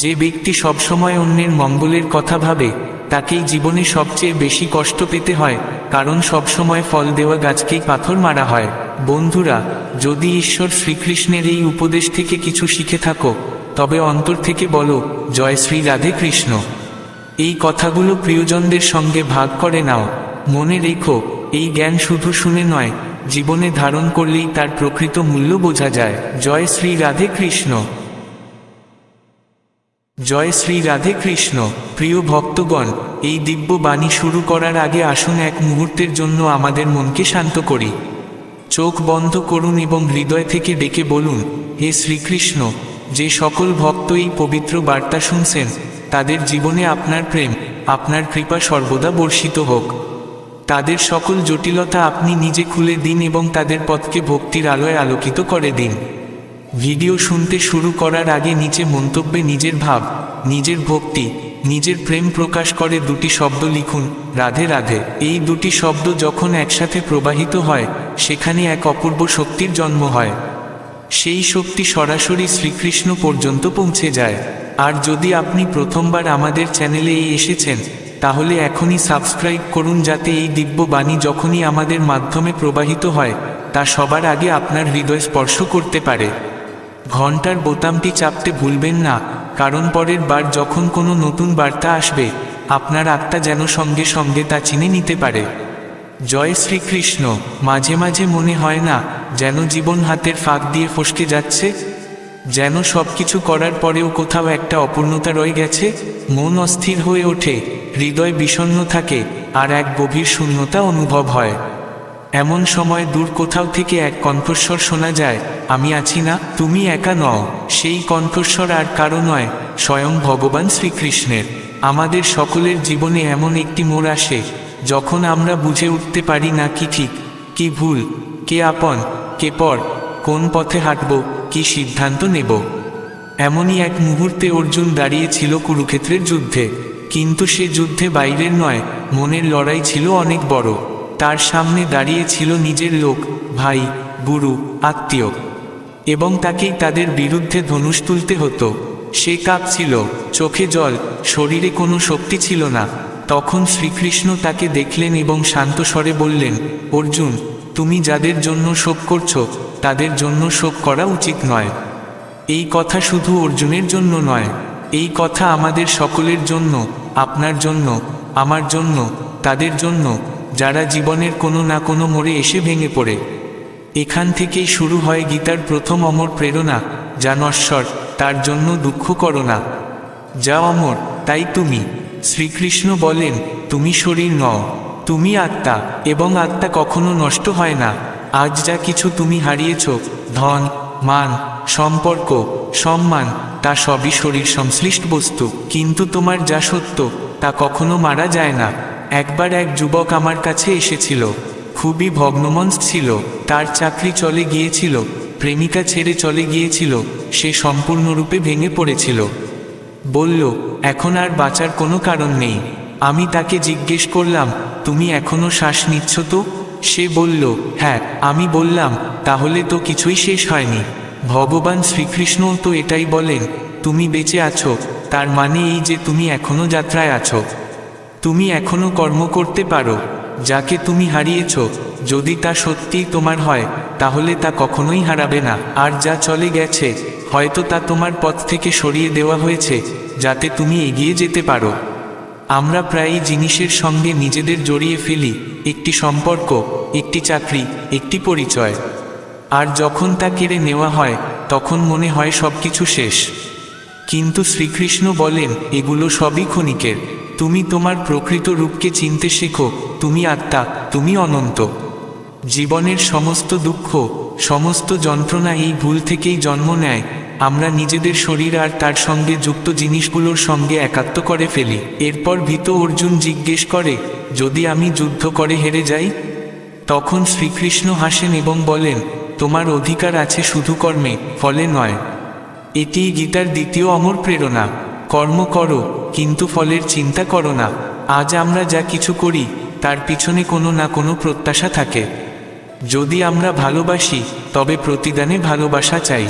যে ব্যক্তি সবসময় অন্যের মঙ্গলের কথা ভাবে, তাকেই জীবনে সবচেয়ে বেশি কষ্ট পেতে হয়, কারণ সবসময় ফল দেওয়া গাছকেই পাথর মারা হয়। বন্ধুরা, যদি ঈশ্বর শ্রীকৃষ্ণের এই উপদেশ থেকে কিছু শিখে থাকো, তবে অন্তর থেকে বলো, জয় শ্রী রাধে কৃষ্ণ। এই কথাগুলো প্রিয়জনদের সঙ্গে ভাগ করে নাও। মনে রেখো, এই জ্ঞান শুধু শুনে নয়, জীবনে ধারণ করলেই তার প্রকৃত মূল্য বোঝা যায়। জয় শ্রী রাধে কৃষ্ণ। জয় শ্রী রাধে কৃষ্ণ। প্রিয় ভক্তগণ, এই দিব্য বাণী শুরু করার আগে আসুন এক মুহূর্তের জন্য আমাদের মনকে শান্ত করি। চোখ বন্ধ করুন এবং হৃদয় থেকে ডেকে বলুন, হে শ্রীকৃষ্ণ। যে সকল ভক্ত এই পবিত্র বার্তা শুনছেন, তাদের জীবনে আপনার প্রেম, আপনার কৃপা সর্বদা বর্ষিত হোক। তাদের সকল জটিলতা আপনি নিজে খুলে দিন এবং তাদের পথকে ভক্তির আলোয় আলোকিত করে দিন। ভিডিও শুনতে শুরু করার আগে নিচে মন্তব্যে নিজের ভাব, নিজের ভক্তি, নিজের প্রেম প্রকাশ করে 2টি শব্দ লিখুন, রাধে রাধে। এই 2টি শব্দ যখন একসাথে প্রবাহিত হয়, সেখানে এক অপূর্ব শক্তির জন্ম হয়। সেই শক্তি সরাসরি শ্রীকৃষ্ণ পর্যন্ত পৌঁছে যায়। আর যদি আপনি প্রথমবার আমাদের চ্যানেলে এসেছেন, তাহলে এখনই সাবস্ক্রাইব করুন, যাতে এই দিব্য বাণী যখনই আমাদের মাধ্যমে প্রবাহিত হয় তা সবার আগে আপনার হৃদয় স্পর্শ করতে পারে। ঘন্টার বোতামটি চাপতে ভুলবেন না, কারণ পরের বার যখন কোনো নতুন বার্তা আসবে আপনার আত্মা যেন সঙ্গে সঙ্গে তা চিনে নিতে পারে। জয় শ্রীকৃষ্ণ। মাঝে মাঝে মনে হয় না যেন জীবন হাতের ফাঁক দিয়ে ফসকে যাচ্ছে? যেন সব কিছু করার পরেও কোথাও একটা অপূর্ণতা রয়ে গেছে। মন অস্থির হয়ে ওঠে, হৃদয় বিষণ্ণ থাকে, আর এক গভীর শূন্যতা অনুভব হয়। এমন সময় দূর কোথাও থেকে এক কণ্ঠস্বর শোনা যায়, আমি আছি না, তুমি একা নও। সেই কণ্ঠস্বর আর কারো নয়, স্বয়ং ভগবান শ্রীকৃষ্ণের। আমাদের সকলের জীবনে এমন একটি মোড় আসে যখন আমরা বুঝে উঠতে পারি না কি ঠিক, কি ভুল, কে আপন, কে পর, কোন পথে হাঁটব, কি সিদ্ধান্ত নেব। এমনই এক মুহূর্তে অর্জুন দাঁড়িয়েছিল কুরুক্ষেত্রের যুদ্ধে, কিন্তু সে যুদ্ধে বাইরের নয়, মনের লড়াই ছিল অনেক বড়। তার সামনে দাঁড়িয়ে ছিল নিজের লোক, ভাই, গুরু, আত্মীয়, এবং তাকেই তাদের বিরুদ্ধে ধনুষ তুলতে হতো। সে কাঁপছিল, চোখে জল, শরীরে কোনো শক্তি ছিল না। তখন শ্রীকৃষ্ণ তাকে দেখলেন এবং শান্ত স্বরে বললেন, অর্জুন, তুমি যাদের জন্য শোক করছো তাদের জন্য শোক করা উচিত নয়। এই কথা শুধু অর্জুনের জন্য নয়, এই কথা আমাদের সকলের জন্য, আপনার জন্য, আমার জন্য, তাদের জন্য যারা জীবনের কোনো না কোনো মোড়ে এসে ভেঙে পড়ে। এখান থেকেই শুরু হয় গীতার প্রথম অমর প্রেরণা, যা নশ্বর তার জন্য দুঃখ করো না, যা অমর তাই তুমি। শ্রীকৃষ্ণ বলেন, তুমি শরীর নও, তুমি আত্মা, এবং আত্মা কখনো নষ্ট হয় না। আজ যা কিছু তুমি হারিয়েছ, ধন, মান, সম্পর্ক, সম্মান, তা সবই শরীর সংশ্লিষ্ট বস্তু, কিন্তু তোমার যা সত্য তা কখনো মারা যায় না। একবার এক যুবক আমার কাছে এসেছিল, খুবই ভগ্নমন ছিল। তার চাকরি চলে গিয়েছিল, প্রেমিকা ছেড়ে চলে গিয়েছিল, সে সম্পূর্ণরূপে ভেঙে পড়েছিল। বলল, এখন আর বাঁচার কোনো কারণ নেই। আমি তাকে জিজ্ঞেস করলাম, তুমি এখনো শ্বাস নিচ্ছ তো? সে বলল, হ্যাঁ। আমি বললাম, তাহলে তো কিছুই শেষ হয়নি। ভগবান শ্রীকৃষ্ণও তো এটাই বলেন, তুমি বেঁচে আছো, তার মানে এই যে তুমি এখনো যাত্রায় আছো, তুমি এখনো কর্ম করতে পারো। যাকে তুমি হারিয়েছ, যদি তা সত্যিই তোমার হয় তাহলে তা কখনোই হারাবে না। আর যা চলে গেছে, হয়তো তা তোমার পথ থেকে সরিয়ে দেওয়া হয়েছে যাতে তুমি এগিয়ে যেতে পারো। আমরা প্রায়ই জিনিসের সঙ্গে নিজেদের জড়িয়ে ফেলি, একটি সম্পর্ক, একটি চাকরি, একটি পরিচয়। আর যখন তা কেড়ে নেওয়া হয় তখন মনে হয় সব কিছু শেষ। কিন্তু শ্রীকৃষ্ণ বলেন, এগুলো সবই ক্ষণিকের। তুমি তোমার প্রকৃত রূপকে চিনতে শেখো, তুমি আত্মা, তুমি অনন্ত। জীবনের সমস্ত দুঃখ, সমস্ত যন্ত্রণা এই ভুল থেকেই জন্ম নেয়। আমরা নিজেদের শরীর আর তার সঙ্গে যুক্ত জিনিসগুলোর সঙ্গে একাত্ম করে ফেলি। এরপর ভীত অর্জুন জিজ্ঞেস করে, যদি আমি যুদ্ধ করে হেরে যাই? তখন শ্রীকৃষ্ণ হাসেন এবং বলেন, তোমার অধিকার আছে শুধু কর্মে, ফলে নয়। এটিই গীতার দ্বিতীয় অমর প্রেরণা। কর্ম করো, কিন্তু ফলের চিন্তা করো না। আজ আমরা যা কিছু করি তার পিছনে কোনো না কোনো প্রত্যাশা থাকে। যদি আমরা ভালোবাসি তবে প্রতিদানে ভালোবাসা চাই।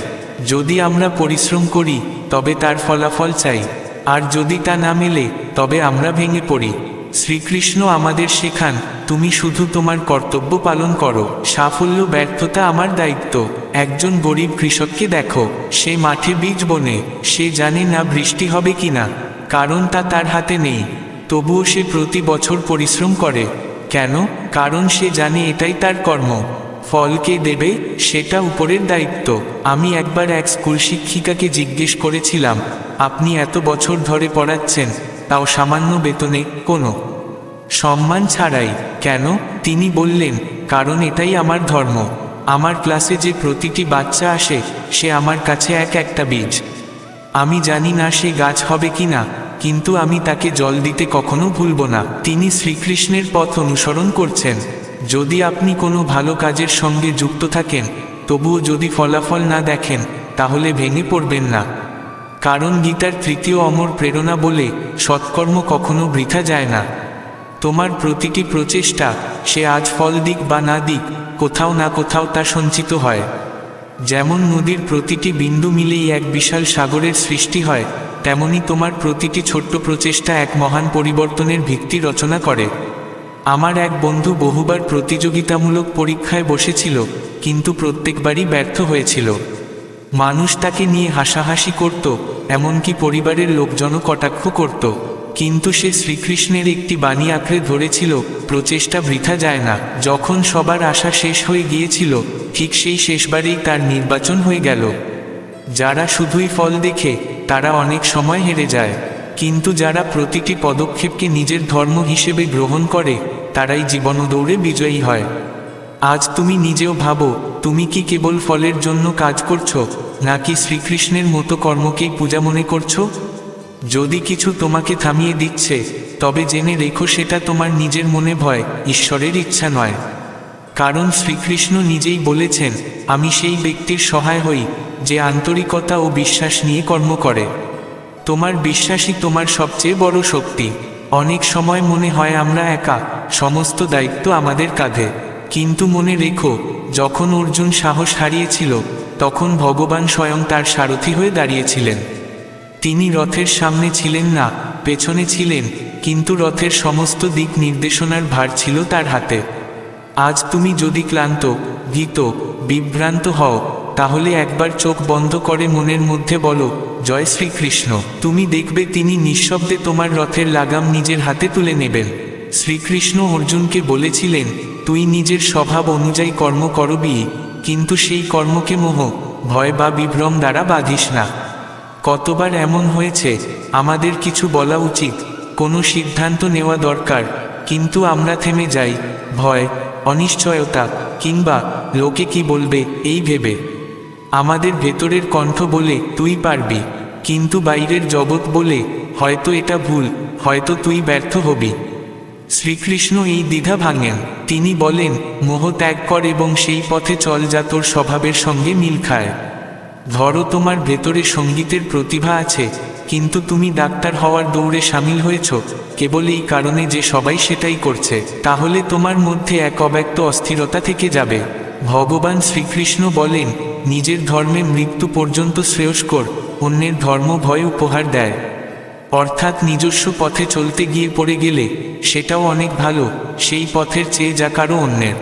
যদি আমরা পরিশ্রম করি তবে তার ফলাফল চাই। আর যদি তা না মেলে তবে আমরা ভেঙে পড়ি। শ্রীকৃষ্ণ আমাদের শেখান, তুমি শুধু তোমার কর্তব্য পালন করো, সাফল্য ব্যর্থতা আমার দায়িত্ব। একজন গরিব কৃষককে দেখো, সে মাঠে বীজ বোনে, সে জানে না বৃষ্টি হবে কিনা, কারণ তা তার হাতে নেই। তবুও সে প্রতি বছর পরিশ্রম করে। কেন? কারণ সে জানে এটাই তার কর্ম। ফল কে দেবে সেটা উপরের দায়িত্ব। আমি একবার এক স্কুল শিক্ষিকাকে জিজ্ঞেস করেছিলাম, আপনি এত বছর ধরে পড়াচ্ছেন, তাও সামান্য বেতনে, কোনো সম্মান ছাড়াই, কেন? তিনি বললেন, কারণ এটাই আমার ধর্ম। আমার ক্লাসে যে প্রতিটি বাচ্চা আসে সে আমার কাছে একটা বীজ। আমি জানি না সে গাছ হবে কিনা, কিন্তু আমি তাকে জল দিতে কখনো ভুলব না। তিনি শ্রীকৃষ্ণের পথ অনুসরণ করছেন। যদি আপনি কোনো ভালো কাজের সঙ্গে যুক্ত থাকেন, তবুও যদি ফলাফল না দেখেন, তাহলে ভেঙে পড়বেন না। কারণ গীতার তৃতীয় অমর প্রেরণা বলে, সৎকর্ম কখনো বৃথা যায় না। তোমার প্রতিটি প্রচেষ্টা, সে আজ ফল দিক বা না দিক, কোথাও না কোথাও তা সঞ্চিত হয়। যেমন নদীর প্রতিটি বিন্দু মিলেই এক বিশাল সাগরের সৃষ্টি হয়, তেমনি তোমার প্রতিটি ছোট্ট প্রচেষ্টা এক মহান পরিবর্তনের ভিত্তি রচনা করে। আমার এক বন্ধু বহুবার প্রতিযোগিতামূলক পরীক্ষায় বসেছিল, কিন্তু প্রত্যেকবারই ব্যর্থ হয়েছিল। মানুষ তাকে নিয়ে হাসাহাসি করত, এমনকি পরিবারের লোকজনও কটাক্ষ করত, কিন্তু সে শ্রীকৃষ্ণের একটি বাণী আঁকড়ে ধরেছিল, প্রচেষ্টা বৃথা যায় না। যখন সবার আশা শেষ হয়ে গিয়েছিল, ঠিক সেই শেষবারেই তার নির্বাচন হয়ে গেল। যারা শুধুই ফল দেখে, তারা অনেক সময় হেরে যায়, কিন্তু যারা প্রতিটি পদক্ষেপকে নিজের ধর্ম হিসেবে গ্রহণ করে, তারাই জীবনদৌড়ে বিজয়ী হয়। আজ তুমি নিজেও ভাবো, তুমি কি কেবল ফলের জন্য কাজ করছো, নাকি শ্রীকৃষ্ণের মতো কর্মকেই পূজা মনে করছো? যদি কিছু তোমাকে থামিয়ে দিচ্ছে, তবে জেনে রেখো সেটা তোমার নিজের মনে ভয়, ঈশ্বরের ইচ্ছা নয়। কারণ শ্রীকৃষ্ণ নিজেই বলেছেন, আমি সেই ব্যক্তির সহায় হই, যে আন্তরিকতা ও বিশ্বাস নিয়ে কর্ম করে। তোমার বিশ্বাসই তোমার সবচেয়ে বড় শক্তি। অনেক সময় মনে হয় আমরা একা, সমস্ত দায়িত্ব আমাদের কাঁধে। কিন্তু মনে রেখো, যখন অর্জুন সাহস হারিয়েছিল, তখন ভগবান স্বয়ং তার সারথি হয়ে দাঁড়িয়েছিলেন। তিনি রথের সামনে ছিলেন না, পেছনে ছিলেন, কিন্তু রথের সমস্ত দিক নির্দেশনার ভার ছিল তার হাতে। আজ তুমি যদি ক্লান্ত, ভীত, বিভ্রান্ত হও, তাহলে একবার চোখ বন্ধ করে মনের মধ্যে বলো, জয় শ্রীকৃষ্ণ। তুমি দেখবে তিনি নিঃশব্দে তোমার রথের লাগাম নিজের হাতে তুলে নেবেন। শ্রীকৃষ্ণ অর্জুনকে বলেছিলেন, তুই নিজের স্বভাব অনুযায়ী কর্ম করবি, কিন্তু সেই কর্মকে মোহ, ভয় বা বিভ্রম দ্বারা বাঁধিস না। কতবার এমন হয়েছে, আমাদের কিছু বলা উচিত, কোনো সিদ্ধান্ত নেওয়া দরকার, কিন্তু আমরা থেমে যাই, ভয়, অনিশ্চয়তা কিংবা লোকে কি বলবে এই ভেবে। আমাদের ভেতরের কণ্ঠ বলে তুই পারবি, কিন্তু বাইরের জগৎ বলে হয়তো এটা ভুল, হয়তো তুই ব্যর্থ হবি। শ্রীকৃষ্ণ এই দ্বিধা ভাঙেন। তিনি বলেন, মোহ ত্যাগ কর এবং সেই পথে চল যা তোর স্বভাবের সঙ্গে মিল খায়। ধরো তোমার ভেতরে সঙ্গীতের প্রতিভা আছে, কিন্তু তুমি ডাক্তার হওয়ার দৌড়ে সামিল হয়েছ কেবল এই কারণে যে সবাই সেটাই করছে, তাহলে তোমার মধ্যে এক অব্যক্ত অস্থিরতা থেকে যাবে। ভগবান শ্রীকৃষ্ণ বলেন, নিজের ধর্মে মৃত্যু পর্যন্ত শ্রেয়স্কর, অন্যের ধর্ম ভয় উপহার দেয়। অর্থাৎ নিজস্ব পথে চলতে গিয়ে পড়ে গেলে সেটাও অনেক ভালো, সেই পথের চেয়ে যা কারো অন্যের।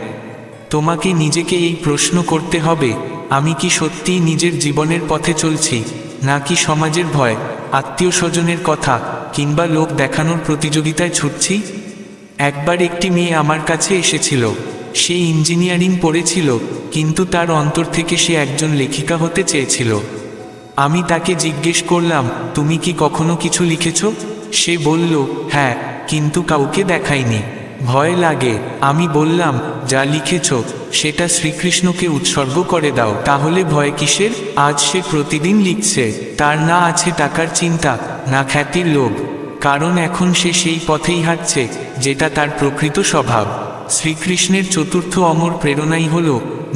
তোমাকে নিজেকে এই প্রশ্ন করতে হবে, আমি কি সত্যিই নিজের জীবনের পথে চলছি, নাকি সমাজের ভয়, আত্মীয় স্বজনের কথা কিংবা লোক দেখানোর প্রতিযোগিতায় ছুটছি? একবার একটি মেয়ে আমার কাছে এসেছিল। সে ইঞ্জিনিয়ারিং পড়েছিল, কিন্তু তার অন্তর থেকে সে একজন লেখিকা হতে চেয়েছিল। আমি তাকে জিজ্ঞেস করলাম, তুমি কি কখনো কিছু লিখেছ? সে বলল, হ্যাঁ, কিন্তু কাউকে দেখাইনি, ভয় লাগে। আমি বললাম, যা লিখেছ সেটা শ্রীকৃষ্ণকে উৎসর্গ করে দাও। তাহলে ভয় কিসের? আজ সে প্রতিদিন লিখছে। তার না আছে টাকার চিন্তা, না খ্যাতির লোভ, কারণ এখন সে সেই পথেই হাঁটছে যেটা তার প্রকৃত স্বভাব। শ্রীকৃষ্ণের চতুর্থ অমর প্রেরণাই হল,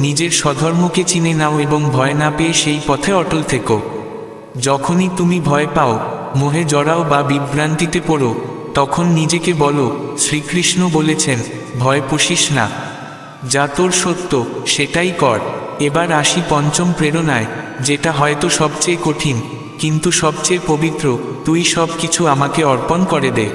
নিজের স্বধর্মকে চিনে নাও এবং ভয় না পেয়ে সেই পথে অটল থেকো। যখনই তুমি ভয় পাও, মোহে জড়াও বা বিভ্রান্তিতে পড়ো, তখন নিজেকে বলো, শ্রীকৃষ্ণ বলেছেন, ভয় পুষিস না, যা তোর সত্য সেটাই কর। এবার আসি পঞ্চম প্রেরণায়, যেটা হয়তো সবচেয়ে কঠিন, কিন্তু সবচেয়ে পবিত্র, তুই সব কিছু আমাকে অর্পণ করে দে।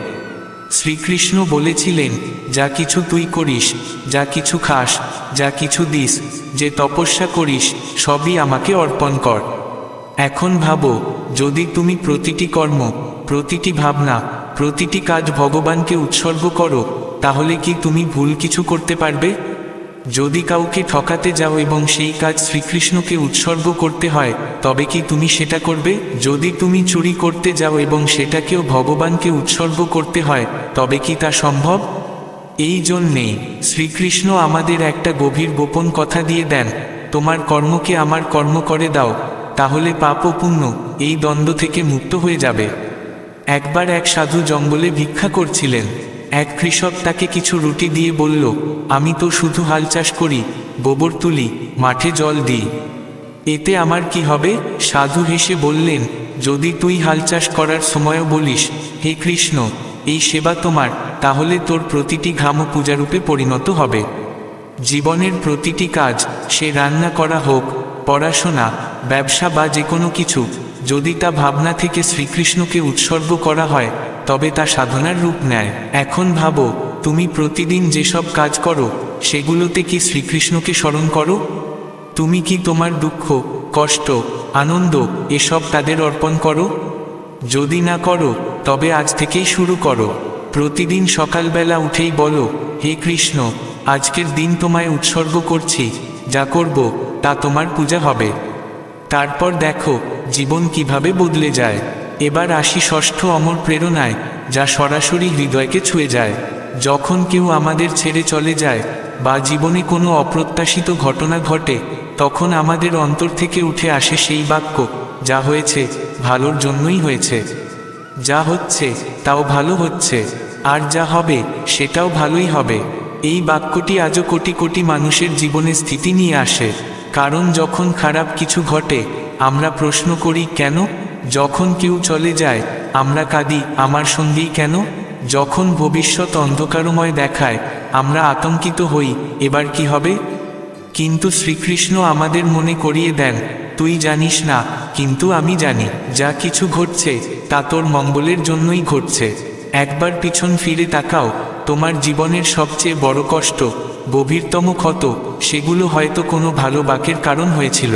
শ্রীকৃষ্ণ বলেছিলেন, যা কিছু তুই করিস, যা কিছু খাস, যা কিছু দিস, যে তপস্যা করিস, সবই আমাকে অর্পণ কর। এখন ভাবো, যদি তুমি প্রতিটি কর্ম, প্রতিটি ভাবনা, প্রতিটি কাজ ভগবানকে উৎসর্গ করো, তাহলে কি তুমি ভুল কিছু করতে পারবে? যদি কাউকে ঠকাতে যাও এবং সেই কাজ শ্রীকৃষ্ণকে উৎসর্গ করতে হয়, তবে কি তুমি সেটা করবে? যদি তুমি চুরি করতে যাও এবং সেটাকেও ভগবানকে উৎসর্গ করতে হয়, তবে কি তা সম্ভব? এই জন্যেই শ্রীকৃষ্ণ আমাদের একটা গভীর গোপন কথা দিয়ে দেন, তোমার কর্মকে আমার কর্ম করে দাও, তাহলে পাপ ও পুণ্য এই দ্বন্দ্ব থেকে মুক্ত হয়ে যাবে। একবার এক সাধু জঙ্গলে ভিক্ষা করছিলেন। এক কৃষক তাকে কিছু রুটি দিয়ে বলল, আমি তো শুধু হাল চাষ করি, গোবর তুলি, মাঠে জল দিই, এতে আমার কি হবে? সাধু হেসে বললেন, যদি তুই হাল চাষ করার সময়ও বলিস, হে কৃষ্ণ, এই সেবা তোমার, তাহলে তোর প্রতিটি ঘামও পূজারূপে পরিণত হবে। জীবনের প্রতিটি কাজ, সে রান্না করা হোক, পড়াশোনা, ব্যবসা বা যে কোনো কিছু, যদি তা ভাবনা থেকে শ্রীকৃষ্ণকে উৎসর্গ করা হয় তবে তা সাধনার রূপ নেয়। এখন ভাবো, তুমি প্রতিদিন যেসব কাজ করো সেগুলোতে কি শ্রীকৃষ্ণকে স্মরণ করো? তুমি কি তোমার দুঃখ, কষ্ট, আনন্দ এসব তাদের অর্পণ করো? যদি না করো তবে আজ থেকেই শুরু করো। প্রতিদিন সকালবেলা উঠেই বলো, হে কৃষ্ণ, আজকের দিন তোমায় উৎসর্গ করছি, যা করব তা তোমার পূজা হবে। তারপর দেখো জীবন কিভাবে বদলে যায়। এবার আসি ষষ্ঠ অমর প্রেরণায়, যা সরাসরি হৃদয়কে ছুঁয়ে যায়। যখন কেউ আমাদের ছেড়ে চলে যায় বা জীবনে কোনো অপ্রত্যাশিত ঘটনা ঘটে, তখন আমাদের অন্তর থেকে উঠে আসে সেই বাক্য, যা হয়েছে ভালোর জন্যই হয়েছে। যা হচ্ছে তাও ভালো হচ্ছে, আর যা হবে সেটাও ভালোই হবে। এই বাক্যটি আজও কোটি কোটি মানুষের জীবনে স্থিতি নিয়ে আসে। কারণ যখন খারাপ কিছু ঘটে আমরা প্রশ্ন করি কেন? যখন কেউ চলে যায় আমরা কাঁদি আমার সঙ্গেই কেন? যখন ভবিষ্যৎ অন্ধকারময় দেখায় আমরা আতঙ্কিত হই, এবার কি হবে? কিন্তু শ্রীকৃষ্ণ আমাদের মনে করিয়ে দেন, তুই জানিস না, কিন্তু আমি জানি। যা কিছু ঘটছে তা তোর মঙ্গলের জন্যই ঘটছে। একবার পিছন ফিরে তাকাও, তোমার জীবনের সবচেয়ে বড় কষ্ট, গভীরতম ক্ষত, সেগুলো হয়তো কোনো ভালো বাকের কারণ হয়েছিল।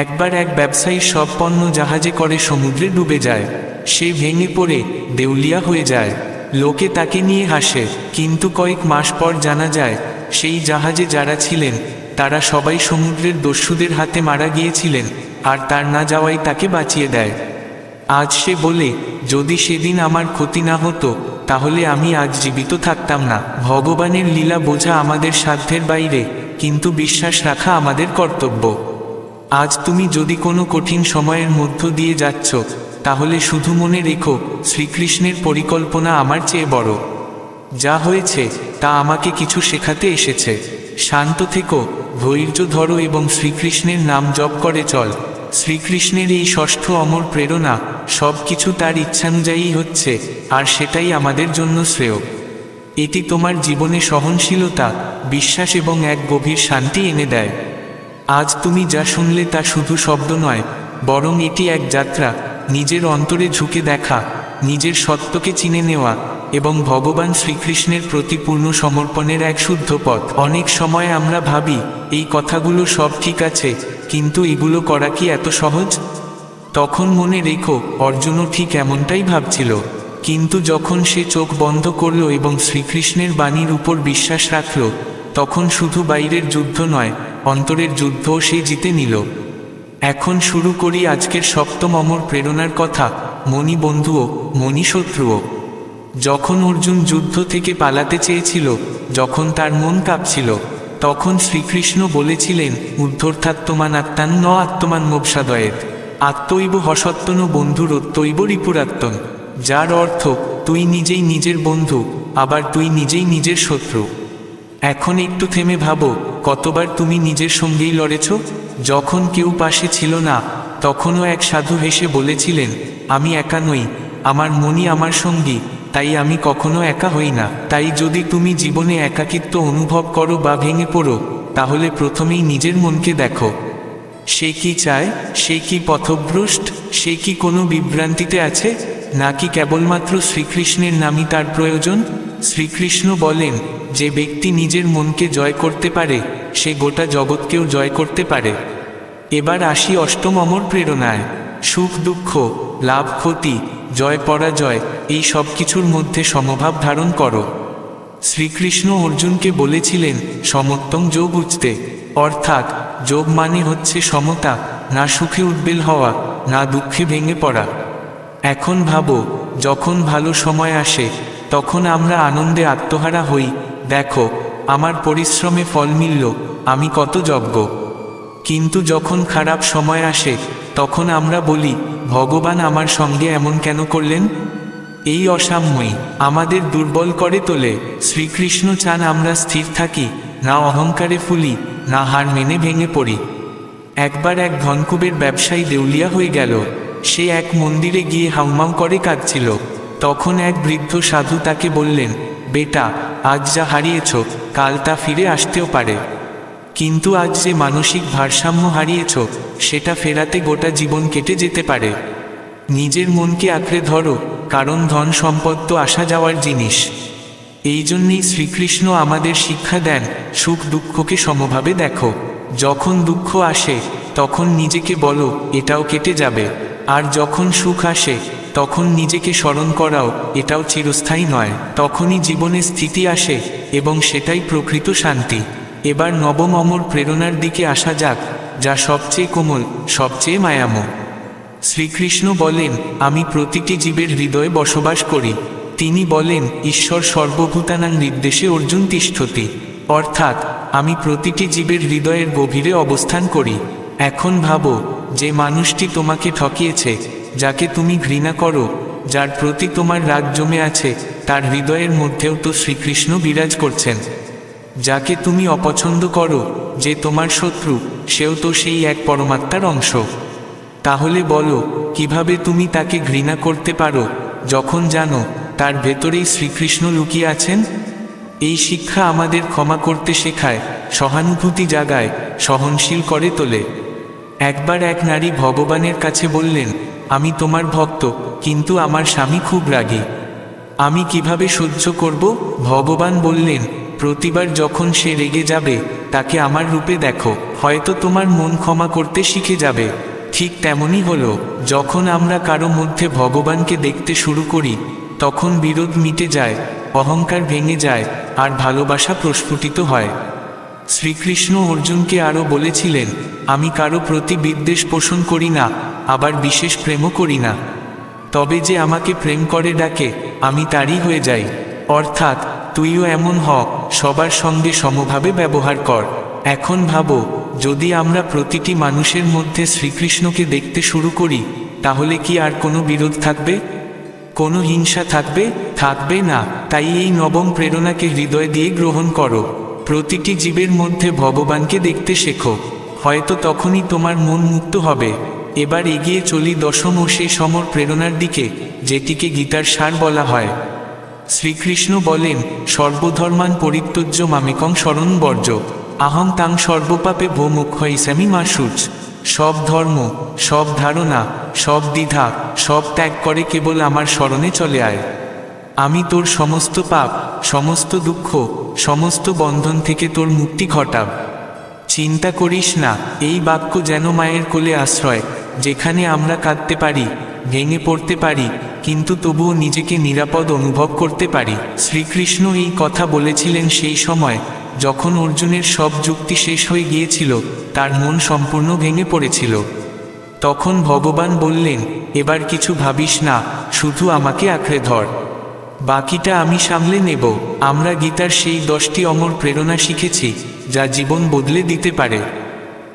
একবার এক ব্যবসায়ীর সব পণ্য জাহাজে করে সমুদ্রে ডুবে যায়। সে ভেঙে পড়ে দেউলিয়া হয়ে যায়। লোকে তাকে নিয়ে হাসে, কিন্তু কয়েক মাস পর জানা যায় সেই জাহাজে যারা ছিলেন তারা সবাই সমুদ্রের দস্যুদের হাতে মারা গিয়েছিলেন, আর তার না যাওয়াই তাকে বাঁচিয়ে দেয়। আজ সে বলে, যদি সেদিন আমার ক্ষতি না হতো তাহলে আমি আজ জীবিত থাকতাম না। ভগবানের লীলা বোঝা আমাদের সাধ্যের বাইরে, কিন্তু বিশ্বাস রাখা আমাদের কর্তব্য। আজ তুমি যদি কোনো কঠিন সময়ের মধ্য দিয়ে যাচ্ছ, তাহলে শুধু মনে রেখো, শ্রীকৃষ্ণের পরিকল্পনা আমার চেয়ে বড়। যা হয়েছে তা আমাকে কিছু শেখাতে এসেছে। শান্ত থেকো, ধৈর্য ধরো এবং শ্রীকৃষ্ণের নাম জপ করে চল। শ্রীকৃষ্ণের এই ষষ্ঠ অমর প্রেরণা, সব কিছু তার ইচ্ছানুযায়ী হচ্ছে, আর সেটাই আমাদের জন্য শ্রেয়। এটি তোমার জীবনে সহনশীলতা, বিশ্বাস এবং এক গভীর শান্তি এনে দেয়। আজ তুমি যা শুনলে তা শুধু শব্দ নয়, বরং এটি এক যাত্রা, নিজের অন্তরে ঝুঁকে দেখা, নিজের সত্যকে চিনে নেওয়া এবং ভগবান শ্রীকৃষ্ণের প্রতি পূর্ণ সমর্পণের এক শুদ্ধ পথ। অনেক সময় আমরা ভাবি এই কথাগুলো সব ঠিক আছে, কিন্তু এগুলো করা কি এত সহজ? তখন মনে রেখো, অর্জুনও ঠিক এমনটাই ভাবছিল। কিন্তু যখন সে চোখ বন্ধ করল এবং শ্রীকৃষ্ণের বাণীর উপর বিশ্বাস রাখল, তখন শুধু বাইরের যুদ্ধ নয়, অন্তরের যুদ্ধও সে জিতে নিল। এখন শুরু করি আজকের সপ্তম অমর প্রেরণার কথা, মনি বন্ধুও মনি শত্রুও। যখন অর্জুন যুদ্ধ থেকে পালাতে চেয়েছিল, যখন তার মন কাঁপছিল, তখন শ্রীকৃষ্ণ বলেছিলেন, ঊর্ধ্বর্থাত্মান আত্মান ন আত্মান মোক্ষাদয়েৎ আত্মৈব হসত্তন বন্ধুরত্বৈব রিপুরাত্মন। যার অর্থ, তুই নিজেই নিজের বন্ধু, আবার তুই নিজেই নিজের শত্রু। এখন একটু থেমে ভাবো, কতবার তুমি নিজের সঙ্গেই লড়েছ? যখন কেউ পাশে ছিল না, তখনও এক সাধু হেসে বলেছিলেন, আমি একা নই, আমার মনই আমার সঙ্গী, তাই আমি কখনো একা হই না। তাই যদি তুমি জীবনে একাকিত্ব অনুভব করো বা ভেঙে পড়ো, তাহলে প্রথমেই নিজের মনকে দেখো। সে কি চায়? সে কি পথভ্রষ্ট? সে কি কোনো বিভ্রান্তিতে আছে, নাকি কেবলমাত্র শ্রীকৃষ্ণের নামই তার প্রয়োজন? শ্রীকৃষ্ণ বলেন, যে ব্যক্তি নিজের মনকে জয় করতে পারে সে গোটা জগৎকেও জয় করতে পারে। এবার আসি অষ্টম অমর প্রেরণায়। সুখ দুঃখ, লাভ ক্ষতি, জয় পরাজয়, এই সব কিছুর মধ্যে সমভাব ধারণ করো। শ্রীকৃষ্ণ অর্জুনকে বলেছিলেন, সমত্বং যোগ উচতে, অর্থাৎ যোগ মানে হচ্ছে সমতা, না সুখে উদ্বেল হওয়া, না দুঃখে ভেঙে পড়া। এখন ভাবো, যখন ভালো সময় আসে তখন আমরা আনন্দে আত্মহারা হই, দেখো আমার পরিশ্রমে ফল মিলল, আমি কত যোগ্য। কিন্তু যখন খারাপ সময় আসে তখন আমরা বলি, ভগবান আমার সঙ্গে এমন কেন করলেন? এই অসাম্যই আমাদের দুর্বল করে তোলে। শ্রীকৃষ্ণ চান আমরা স্থির থাকি, না অহংকারে ফুলি, না হার মেনে ভেঙে পড়ি। একবার এক ধনকুবের ব্যবসায়ী দেউলিয়া হয়ে গেল। সে এক মন্দিরে গিয়ে হাউমাউ করে কাঁদছিল। তখন এক বৃদ্ধ সাধু তাকে বললেন, বেটা, আজ যা হারিয়েছ কাল তা ফিরে আসতেও পারে। কিন্তু আজ যে মানসিক ভারসাম্য হারিয়েছ, সেটা ফেরাতে গোটা জীবন কেটে যেতে পারে। নিজের মনকে আঁকড়ে ধরো, কারণ ধন সম্পদ তো আসা যাওয়ার জিনিস। এই জন্যেই শ্রীকৃষ্ণ আমাদের শিক্ষা দেন, সুখ দুঃখকে সমভাবে দেখো। যখন দুঃখ আসে তখন নিজেকে বলো এটাও কেটে যাবে, আর যখন সুখ আসে তখন নিজেকে স্মরণ করাও এটাও চিরস্থায়ী নয়। তখনই জীবনে স্থিতি আসে এবং সেটাই প্রকৃত শান্তি। এবার নবম অমর প্রেরণার দিকে আসা যাক, যা সবচেয়ে কোমল, সবচেয়ে মায়াময়। শ্রীকৃষ্ণ বলেন, আমি প্রতিটি জীবের হৃদয়ে বসবাস করি। তিনি বলেন, ঈশ্বর সর্বভূতানাং নির্দেশে অর্জুন তিষ্ঠতি, অর্থাৎ আমি প্রতিটি জীবের হৃদয়ের গভীরে অবস্থান করি। এখন ভাবো, যে মানুষটি তোমাকে ঠকিয়েছে, যাকে তুমি ঘৃণা করো, যার প্রতি তোমার রাগ জমে আছে, তার হৃদয়ের মধ্যেও তো শ্রীকৃষ্ণ বিরাজ করছেন। যাকে তুমি অপছন্দ করো, যে তোমার শত্রু, সেও তো সেই এক পরমাত্মার অংশ। তাহলে বলো, কিভাবে তুমি তাকে ঘৃণা করতে পারো, যখন জানো তার ভেতরেই শ্রীকৃষ্ণ লুকিয়ে আছেন? এই শিক্ষা আমাদের ক্ষমা করতে শেখায়, সহানুভূতি জাগায়, সহনশীল করে তোলে। একবার এক নারী ভগবানের কাছে বললেন, আমি তোমার ভক্ত, কিন্তু আমার স্বামী খুব রাগী। আমি কিভাবে সহ্য করব? ভগবান বললেন, প্রতিবার যখন সে রেগে যাবে, তাকে আমার রূপে দেখো, হয়তো তোমার মন ক্ষমা করতে শিখে যাবে। ঠিক তেমনই হলো, যখন আমরা কারো মধ্যে ভগবানকে দেখতে শুরু করি, তখন বিরোধ মিটে যায়, অহংকার ভেঙে যায়, আর ভালোবাসা প্রস্ফুটিত হয়। শ্রীকৃষ্ণ অর্জুনকে আরও বলেছিলেন, আমি কারো প্রতি বিদ্বেষ পোষণ করি না, আবার বিশেষ প্রেমও করি না। তবে যে আমাকে প্রেম করে ডাকে, আমি তারই হয়ে যাই। অর্থাৎ তুইও এমন হ, সবার সঙ্গে সমভাবে ব্যবহার কর। এখন ভাবো, যদি আমরা প্রতিটি মানুষের মধ্যে শ্রীকৃষ্ণকে দেখতে শুরু করি, তাহলে কি আর কোনো বিরোধ থাকবে? কোনো হিংসা থাকবে? থাকবে না। তাই এই নবম প্রেরণাকে হৃদয় দিয়ে গ্রহণ করো। প্রতিটি জীবের মধ্যে ভগবানকে দেখতে শেখো, হয়তো তখনই তোমার মন মুক্ত হবে। এবার এগিয়ে চলি দশম ও শেষ অমর প্রেরণার দিকে, যেটিকে গীতার সার বলা হয়। শ্রীকৃষ্ণ বলেন, সর্বধর্মান পরিত্যজ্য মামেকং শরণ বর্জ, আহং তাং সর্বপাপে ভো মোক্ষয়িষ্যামি মা শুচ। সব ধর্ম, সব ধারণা, সব দ্বিধা, সব ত্যাগ করে কেবল আমার শরণে চলে আয়। আমি তোর সমস্ত পাপ, সমস্ত দুঃখ, সমস্ত বন্ধন থেকে তোর মুক্তি ঘটাব। চিন্তা করিস না। এই বাক্য যেন মায়ের কোলে আশ্রয়, যেখানে আমরা কাঁদতে পারি, ভেঙে পড়তে পারি, কিন্তু তবুও নিজেকে নিরাপদ অনুভব করতে পারি। শ্রীকৃষ্ণ এই কথা বলেছিলেন সেই সময় যখন অর্জুনের সব যুক্তি শেষ হয়ে গিয়েছিল, তার মন সম্পূর্ণ ভেঙে পড়েছিল। তখন ভগবান বললেন, এবার কিছু ভাবিস না, শুধু আমাকে আঁকড়ে ধর, বাকিটা আমি সামলে নেব। আমরা গীতার সেই 10টি অমর প্রেরণা শিখেছি, যা জীবন বদলে দিতে পারে।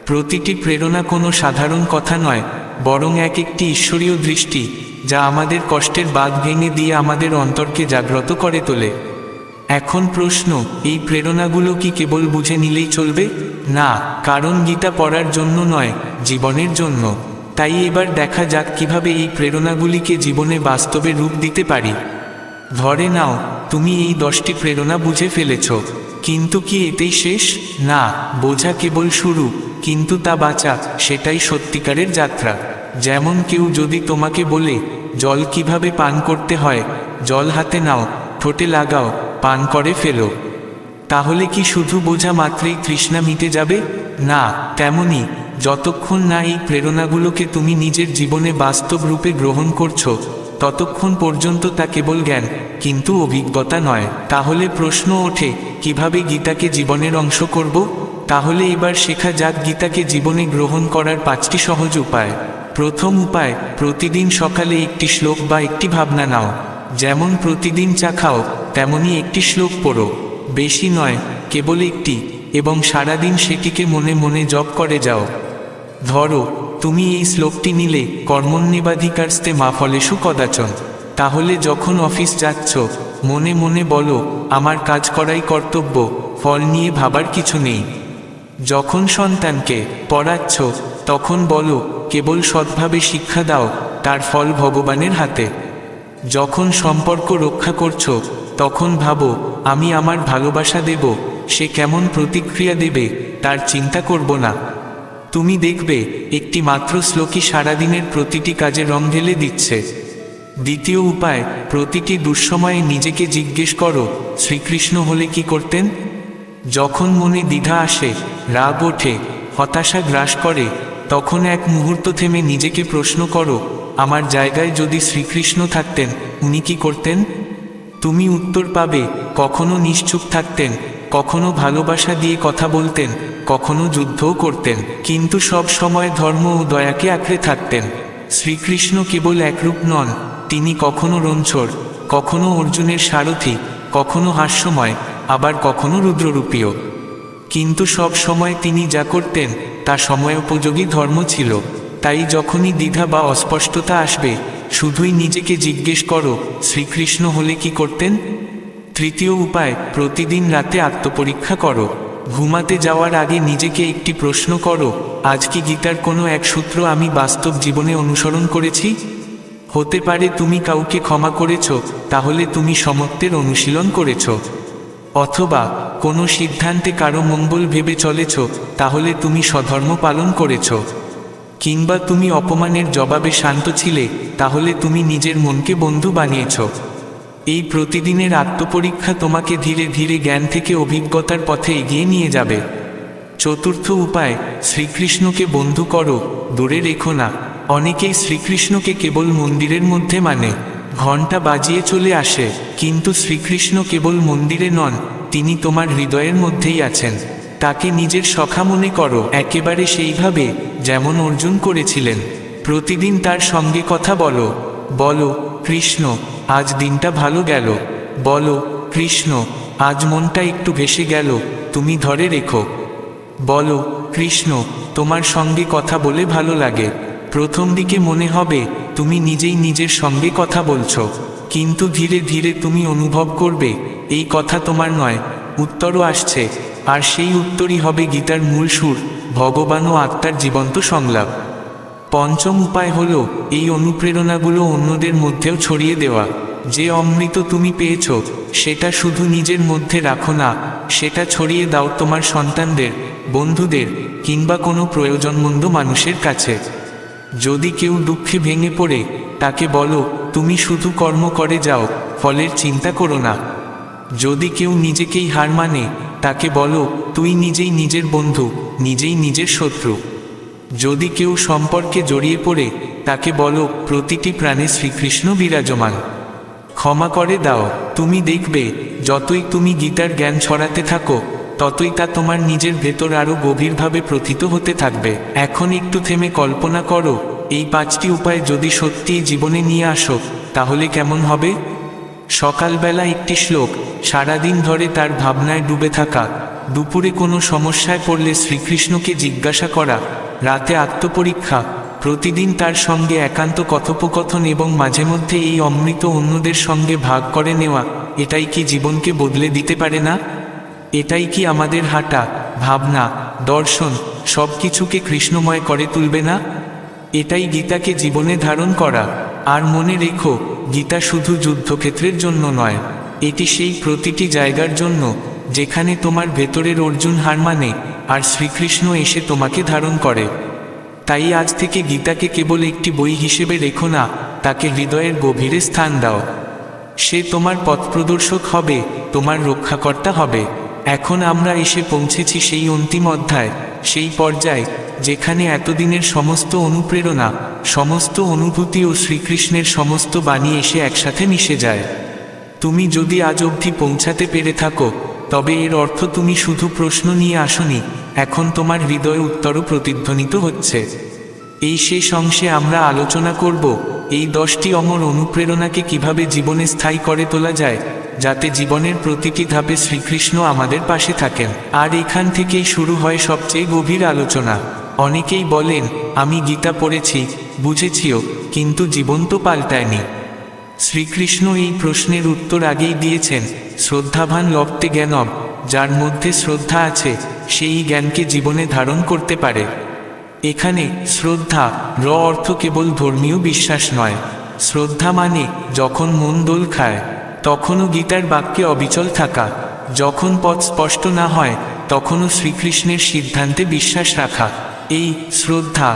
প্রতিটি প্রেরণা কোনো সাধারণ কথা নয়, বরং একটি ঈশ্বরীয় দৃষ্টি, যা আমাদের কষ্টের বাঁধ ভেঙে দিয়ে আমাদের অন্তরকে জাগ্রত করে তোলে। এখন প্রশ্ন, এই প্রেরণাগুলো কি কেবল বুঝে নিলেই চলবে? না, কারণ গীতা পড়ার জন্য নয়, জীবনের জন্য। তাই এবার দেখা যাক কিভাবে এই প্রেরণাগুলিকে জীবনে বাস্তবে রূপ দিতে পারি। ধরে নাও, তুমি এই 10টি প্রেরণা বুঝে ফেলেছ, কিন্তু কি এতেই শেষ? না, বোঝা কেবল শুরু, কিন্তু তা বাঁচা, সেটাই সত্যিকারের যাত্রা। যেমন কেউ যদি তোমাকে বলে, জল কিভাবে পান করতে হয়, জল হাতে নাও, ঠোঁটে লাগাও, পান করে ফেলো, তাহলে কি শুধু বোঝা মাত্রেই তৃষ্ণা মিটে যাবে? না, তেমনি যতক্ষণ না এই প্রেরণাগুলোকে তুমি নিজের জীবনে বাস্তব রূপে গ্রহণ করছো, ততক্ষণ পর্যন্ত তা কেবল জ্ঞান, কিন্তু অভিজ্ঞতা নয়। তাহলে প্রশ্ন ওঠে, কিভাবে গীতাকে জীবনের অংশ করব? তাহলে এবার শেখা যাক গীতাকে জীবনে গ্রহণ করার 5টি সহজ উপায়। প্রথম উপায়, প্রতিদিন সকালে একটি শ্লোক বা একটি ভাবনা নাও। যেমন প্রতিদিন চা খাও, তেমনি একটি শ্লোক পড়ো, বেশি নয়, কেবল একটি, এবং সারাদিন সেটিকে মনে মনে জপ করে যাও। ধরো, তুমি এই শ্লোকটি নিলে, কর্মণ্যেবাধিকারস্তে মা ফলেষু কদাচন। তাহলে যখন অফিস যাচ্ছ, মনে মনে বলো, আমার কাজ করাই কর্তব্য, ফল নিয়ে ভাবার কিছু নেই। যখন সন্তানকে পড়াচ্ছ, তখন বলো, কেবল সৎভাবে শিক্ষা দাও, তার ফল ভগবানের হাতে। যখন সম্পর্ক রক্ষা করছো, তখন ভাবো, আমি আমার ভালোবাসা দেব, সে কেমন প্রতিক্রিয়া দেবে, তার চিন্তা করব না। তুমি দেখবে একটি মাত্র শ্লোকই সারাদিনের প্রতিটি কাজে রং ঢেলে দিচ্ছে। দ্বিতীয় উপায়, প্রতিটি দুঃসময়ে নিজেকে জিজ্ঞেস করো, শ্রীকৃষ্ণ হলে কি করতেন? যখন মনে দ্বিধা আসে, রাগ ওঠে, হতাশা গ্রাস করে, তখন এক মুহূর্ত থেমে নিজেকে প্রশ্ন করো, আমার জায়গায় যদি শ্রীকৃষ্ণ থাকতেন, উনি কি করতেন? তুমি উত্তর পাবে, কখনো নিশ্চুপ থাকতেন, কখনো ভালোবাসা দিয়ে কথা বলতেন, কখনো যুদ্ধও করতেন, কিন্তু সব সময় ধর্ম ও দয়াকে আঁকড়ে থাকতেন। শ্রীকৃষ্ণ কেবল একরূপ নন, তিনি কখনো রণছোড়, কখনো অর্জুনের সারথি, কখনো হাস্যময়, আবার কখনো রুদ্ররূপীয়। কিন্তু সব সময় তিনি যা করতেন তা সময়োপযোগী ধর্ম ছিল। তাই যখনই দ্বিধা বা অস্পষ্টতা আসবে, শুধুই নিজেকে জিজ্ঞেস করো, শ্রীকৃষ্ণ হলে কি করতেন? তৃতীয় উপায়, প্রতিদিন রাতে আত্মপরীক্ষা করো। ঘুমাতে যাওয়ার আগে নিজেকে একটি প্রশ্ন করো, আজ কি গীতার কোনো এক সূত্র আমি বাস্তব জীবনে অনুসরণ করেছি? হতে পারে তুমি কাউকে ক্ষমা করেছ, তাহলে তুমি সমত্বের অনুশীলন করেছ। অথবা কোনো সিদ্ধান্তে কারো মঙ্গল ভেবে চলেছ, তাহলে তুমি স্বধর্ম পালন করেছ। কিংবা তুমি অপমানের জবাবে শান্ত ছিলে, তাহলে তুমি নিজের মনকে বন্ধু বানিয়েছ। এই প্রতিদিনের আত্মপরীক্ষা তোমাকে ধীরে ধীরে জ্ঞান থেকে অভিজ্ঞতার পথে এগিয়ে নিয়ে যাবে। চতুর্থ উপায়, শ্রীকৃষ্ণকে বন্ধু করো, দূরে রেখো না। অনেকেই শ্রীকৃষ্ণকে কেবল মন্দিরের মধ্যে মানে, ঘণ্টা বাজিয়ে চলে আসে, কিন্তু শ্রীকৃষ্ণ কেবল মন্দিরে নন, তিনি তোমার হৃদয়ের মধ্যেই আছেন। তাকে নিজের সখা মনে করো, একেবারে সেইভাবে যেমন অর্জুন করেছিলেন। প্রতিদিন তার সঙ্গে কথা বলো, বলো, কৃষ্ণ আজ দিনটা ভালো গেল, বলো, কৃষ্ণ আজ মনটা একটু ভেসে গেল, তুমি ধরে রেখো। বলো, কৃষ্ণ তোমার সঙ্গে কথা বলে ভালো লাগে। প্রথম দিকে মনে হবে তুমি নিজেই নিজের সঙ্গে কথা বলছো, কিন্তু ধীরে ধীরে তুমি অনুভব করবে এই কথা তোমার নয়, উত্তরও আসছে, আর সেই উত্তরই হবে গীতার মূল সুর, ভগবান ও আত্মার জীবন্ত সংলাপ। পঞ্চম উপায় হলো এই অনুপ্রেরণাগুলো অন্যদের মধ্যেও ছড়িয়ে দেওয়া। যে অমৃত তুমি পেয়েছো সেটা শুধু নিজের মধ্যে রাখো না, সেটা ছড়িয়ে দাও তোমার সন্তানদের, বন্ধুদের, কিংবা কোনো প্রয়োজনমন্দ মানুষের কাছে। যদি কেউ দুঃখে ভেঙে পড়ে, তাকে বলো, তুমি শুধু কর্ম করে যাও, ফলের চিন্তা করো না। যদি কেউ নিজেকেই হার মানে, তাকে বলো, তুই নিজেই নিজের বন্ধু, নিজেই নিজের শত্রু। যদি কেউ সম্পর্কে জড়িয়ে পড়ে, তাকে বলো, প্রতিটি প্রাণে শ্রীকৃষ্ণ বিরাজমান। ক্ষমা করে দাও। তুমি দেখবে যতই তুমি গীতার জ্ঞান ছড়াতে থাকো, ততই তা তোমার নিজের ভেতর আরও গভীরভাবে প্রথিত হতে থাকবে। এখন একটু থেমে কল্পনা করো, এই 5টি উপায় যদি সত্যিই জীবনে নিয়ে আসো, তাহলে কেমন হবে? সকালবেলা একটি শ্লোক, সারাদিন ধরে তার ভাবনায় ডুবে থাকা, দুপুরে কোনো সমস্যায় পড়লে শ্রীকৃষ্ণকে জিজ্ঞাসা করা, রাতে আত্মপরীক্ষা, প্রতিদিন তার সঙ্গে একান্ত কথোপকথন এবং মাঝে মধ্যে এই অমৃত অন্যদের সঙ্গে ভাগ করে নেওয়া, এটাই কি জীবনকে বদলে দিতে পারে না? এটাই কি আমাদের হাঁটা, ভাবনা, দর্শন সব কিছুকে কৃষ্ণময় করে তুলবে না? এটাই গীতাকে জীবনে ধারণ করা। আর মনে রেখো, গীতা শুধু যুদ্ধক্ষেত্রের জন্য নয়, এটি সেই প্রতিটি জায়গার জন্য যেখানে তোমার ভেতরের অর্জুন হার মানে আর শ্রীকৃষ্ণ এসে তোমাকে ধারণ করে। তাই আজ থেকে গীতাকে কেবল একটি বই হিসেবে রেখো না, তাকে হৃদয়ের গভীরে স্থান দাও। সে তোমার পথপ্রদর্শক হবে, তোমার রক্ষাকর্তা হবে। এখন আমরা এসে পৌঁছেছি সেই অন্তিম অধ্যায়, সেই পর্যায়ে যেখানে এতদিনের সমস্ত অনুপ্রেরণা, সমস্ত অনুভূতি ও শ্রীকৃষ্ণের সমস্ত বাণী এসে একসাথে মিশে যায়। তুমি যদি আজ অবধি পৌঁছাতে পেরে থাকো, তবে এর অর্থ তুমি শুধু প্রশ্ন নিয়ে আসনি, এখন তোমার হৃদয়ে উত্তরও প্রতিধ্বনিত হচ্ছে। এই শেষ অংশে আমরা আলোচনা করব এই 10টি অমর অনুপ্রেরণাকে কিভাবে জীবনে স্থায়ী করে তোলা যায়, যাতে জীবনের প্রতিটি ধাপে শ্রীকৃষ্ণ আমাদের পাশে থাকেন। আর এখান থেকেই শুরু হয় সবচেয়ে গভীর আলোচনা। অনেকেই বলেন, আমি গীতা পড়েছি, বুঝেছিও, কিন্তু জীবন তো পাল্টায়নি। শ্রীকৃষ্ণ এই প্রশ্নের উত্তর আগেই দিয়েছেন, শ্রদ্ধাবান লভতে জ্ঞানম, যার মধ্যে শ্রদ্ধা আছে সেই জ্ঞানকে জীবনে ধারণ করতে পারে। এখানে শ্রদ্ধা অর্থ কেবল ধর্মীয় বিশ্বাস নয়। শ্রদ্ধা মানে যখন মন দোল খায়, তখনও গীতার বাক্যে অবিচল থাকা। যখন পথ স্পষ্ট না হয়, তখনও শ্রীকৃষ্ণের সিদ্ধান্তে বিশ্বাস রাখা। এই শ্রদ্ধা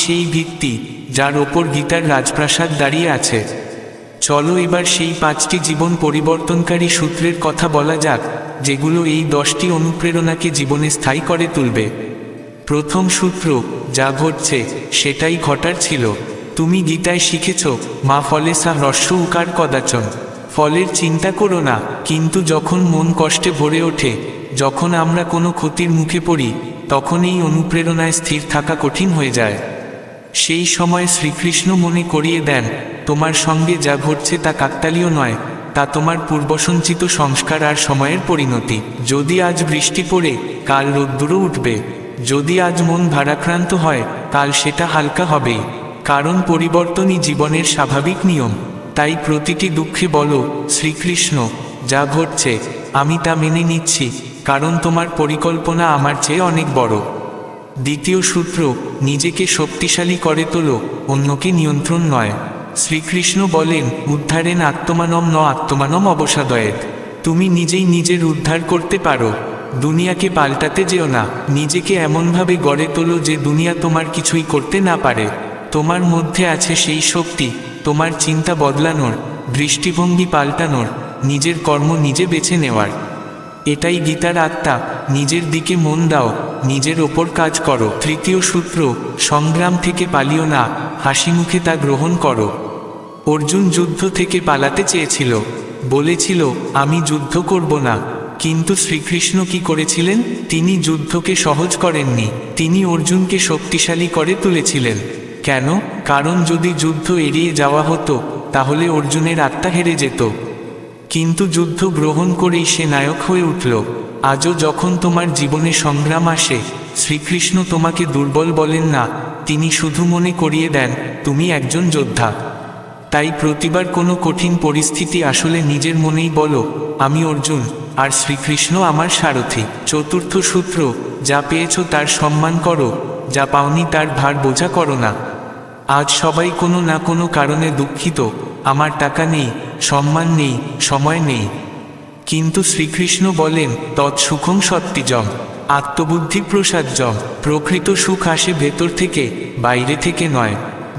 সেই ভিত্তি যার ওপর গীতার রাজপ্রাসাদ দাঁড়িয়ে আছে। চলো এবার সেই 5টি জীবন পরিবর্তনকারী সূত্রের কথা বলা যাক, যেগুলো এই 10টি অনুপ্রেরণাকে জীবনে স্থায়ী করে তুলবে। প্রথম সূত্র, যা ঘটছে সেটাই ঘটার ছিল। তুমি গীতায় শিখেছ, মা ফলে সা হ্রস্ব উকার কদাচন। ফলের চিন্তা করো না, কিন্তু যখন মন কষ্টে ভরে ওঠে, যখন আমরা কোনো ক্ষতির মুখে পড়ি, তখন এই অনুপ্রেরণায় স্থির থাকা কঠিন হয়ে যায়। সেই সময় শ্রীকৃষ্ণ মনে করিয়ে দেন, তোমার সঙ্গে যা ঘটছে তা কাকতালীয় নয়, তা তোমার পূর্বসঞ্চিত সংস্কার আর সময়ের পরিণতি। যদি আজ বৃষ্টি পড়ে, কাল রোদ্দুরও উঠবে। যদি আজ মন ভারাক্রান্ত হয়, কাল সেটা হালকা হবেই। কারণ পরিবর্তনই জীবনের স্বাভাবিক নিয়ম। তাই প্রতিটি দুঃখে বলো, শ্রীকৃষ্ণ, যা ঘটছে আমি তা মেনে নিচ্ছি, কারণ তোমার পরিকল্পনা আমার চেয়ে অনেক বড়। দ্বিতীয় সূত্র, নিজেকে শক্তিশালী করে তোলো, অন্যকে নিয়ন্ত্রণ নয়। শ্রীকৃষ্ণ বলেন, উদ্ধারেন আত্মমানম ন আত্মমানম অবসাদয়েৎ। তুমি নিজেই নিজের উদ্ধার করতে পারো, দুনিয়াকে পাল্টাতে যেও না। নিজেকে এমনভাবে গড়ে তোলো যে দুনিয়া তোমার কিছুই করতে না পারে। তোমার মধ্যে আছে সেই শক্তি, তোমার চিন্তা বদলানোর, দৃষ্টিভঙ্গি পাল্টানোর, নিজের কর্ম নিজে বেছে নেওয়ার। এটাই গীতার আত্মা। নিজের দিকে মন দাও, নিজের ওপর কাজ করো। তৃতীয় সূত্র, সংগ্রাম থেকে পালিও না, হাসি মুখে তা গ্রহণ করো। অর্জুন যুদ্ধ থেকে পালাতে চেয়েছিল, বলেছিল আমি যুদ্ধ করব না। কিন্তু শ্রীকৃষ্ণ কি করেছিলেন? তিনি যুদ্ধকে সহজ করেননি, তিনি অর্জুনকে শক্তিশালী করে তুলেছিলেন। কেন? কারণ যদি যুদ্ধ এড়িয়ে যাওয়া হতো, তাহলে অর্জুনের আত্মা হেরে যেত। কিন্তু যুদ্ধ গ্রহণ করেই সে নায়ক হয়ে উঠল। আজও যখন তোমার জীবনে সংগ্রাম আসে, শ্রীকৃষ্ণ তোমাকে দুর্বল বলেন না, তিনি শুধু মনে করিয়ে দেন তুমি একজন যোদ্ধা। তাই প্রতিবার কোনো কঠিন পরিস্থিতি আসলে নিজের মনেই বলো, আমি অর্জুন, আর শ্রীকৃষ্ণ আমার সারথি। চতুর্থ সূত্র, যা পেয়েছ তার সম্মান করো, যা পাওনি তার ভার বোঝা করো না। আজ সবাই কোনো না কোনো কারণে দুঃখিত, আমার টাকা নেই, সম্মান নেই, সময় নেই। কিন্তু শ্রীকৃষ্ণ বলেন, তৎসুখং সত্যিজম আত্মবুদ্ধি প্রসাদজম। প্রকৃত সুখ আসে ভেতর থেকে, বাইরে থেকে নয়।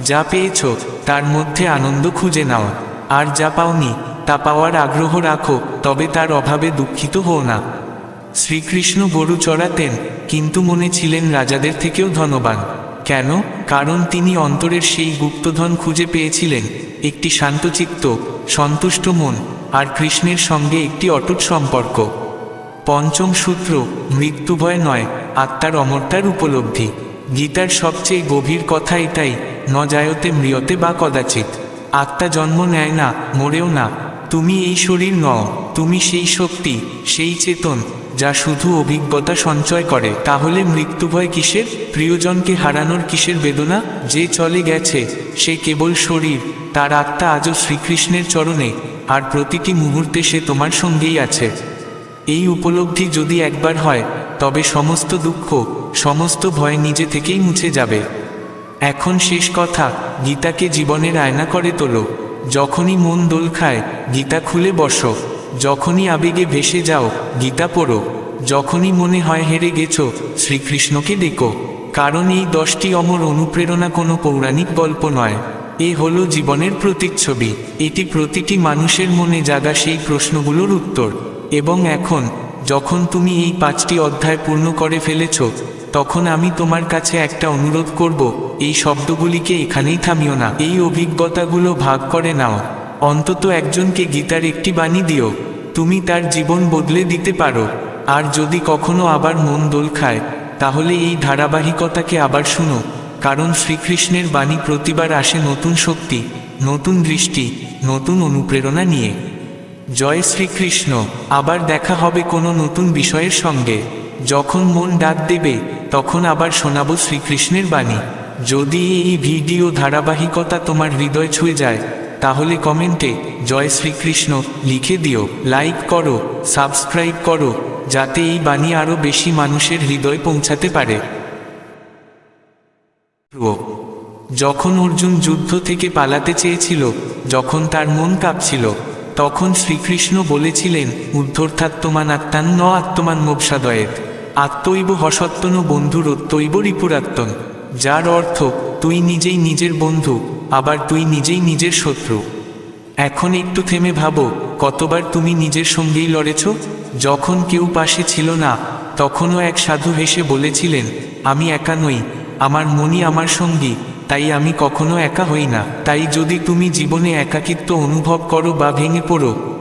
যা পেয়েছ তার মধ্যে আনন্দ খুঁজে নাও, আর যা পাওনি তা পাওয়ার আগ্রহ রাখো, তবে তার অভাবে দুঃখিত হও না। শ্রীকৃষ্ণ গরু চড়াতেন, কিন্তু মনে ছিলেন রাজাদের থেকেও ধনবান। কেন? কারণ তিনি অন্তরের সেই গুপ্তধন খুঁজে পেয়েছিলেন, একটি শান্তচিত্ত, সন্তুষ্ট মন, আর কৃষ্ণের সঙ্গে একটি অটুট সম্পর্ক। পঞ্চম সূত্র, মৃত্যু ভয় নয়, আত্মার অমরতার উপলব্ধি। গীতার সবচেয়ে গভীর কথা এটাই, ন জায়তে ম্রিয়তে বা কদাচিৎ। আত্মা জন্ম নেয় না, মরেও না। তুমি এই শরীর নও, তুমি সেই শক্তি, সেই চেতন, যা শুধু অভিজ্ঞতা সঞ্চয় করে। তাহলে মৃত্যুভয় কিসের? প্রিয়জনকে হারানোর কিসের বেদনা? যে চলে গেছে সে কেবল শরীর, তার আত্মা আজও শ্রীকৃষ্ণের চরণে, আর প্রতিটি মুহূর্তে সে তোমার সঙ্গেই আছে। এই উপলব্ধি যদি একবার হয়, তবে সমস্ত দুঃখ, সমস্ত ভয় নিজে থেকেই মুছে যাবে। এখন শেষ কথা, গীতাকে জীবনের আয়না করে তোলো। যখনই মন দোল খায়, গীতা খুলে বসো। যখনই আবেগে ভেসে যাও, গীতা পড়ো। যখনই মনে হয় হেরে গেছো, শ্রীকৃষ্ণকে ডেকো। কারণ এই 10টি অমর অনুপ্রেরণা কোনো পৌরাণিক গল্প নয়, এ হলো জীবনের প্রতিচ্ছবি। এটি প্রতিটি মানুষের মনে জাগা সেই প্রশ্নগুলোর উত্তর। এবং এখন, যখন তুমি এই 5টি অধ্যায় পূর্ণ করে ফেলেছ, তখন আমি তোমার কাছে একটা অনুরোধ করব, এই শব্দগুলিকে এখানেই থামিও না। এই অভিজ্ঞতাগুলো ভাগ করে নাও। অন্তত একজনকে গীতার একটি বাণী দিও, তুমি তার জীবন বদলে দিতে পারো। আর যদি কখনো আবার মন দোল খায়, তাহলে এই ধারাবাহিকতাকে আবার শুনো, কারণ শ্রীকৃষ্ণের বাণী প্রতিবার আসে নতুন শক্তি, নতুন দৃষ্টি, নতুন অনুপ্রেরণা নিয়ে। জয় শ্রীকৃষ্ণ। আবার দেখা হবে কোনো নতুন বিষয়ের সঙ্গে। যখন মন ডাক দেবে, তখন আবার শোনাবো শ্রীকৃষ্ণের বাণী। যদি এই ভিডিও ধারাবাহিকতা তোমার হৃদয় ছুঁয়ে যায়, তাহলে কমেন্টে জয় শ্রীকৃষ্ণ লিখে দিও। লাইক করো, সাবস্ক্রাইব করো, যাতে এই বাণী আরও বেশি মানুষের হৃদয় পৌঁছাতে পারে। যখন অর্জুন যুদ্ধ থেকে পালাতে চেয়েছিল, যখন তার মন কাঁপছিল, তখন শ্রীকৃষ্ণ বলেছিলেন, ঊর্ধ্বর্থাত্মমান আত্মান ন আত্মমান মোক্ষাদয়েৎ। আত্মৈব হসত্তন বন্ধুরত্বৈব রিপুরাত্মন, যার অর্থ তুই নিজেই নিজের বন্ধু, আবার তুই নিজেই নিজের শত্রু। এখন একটু থেমে ভাবো, কতবার তুমি নিজের সঙ্গেই লড়েছ? যখন কেউ পাশে ছিল না, তখনও এক সাধু হেসে বলেছিলেন, আমি একা নই, আমার মনই আমার সঙ্গী, তাই আমি কখনো একা হই না। তাই যদি তুমি জীবনে একাকিত্ব অনুভব করো বা ভেঙে পড়ো,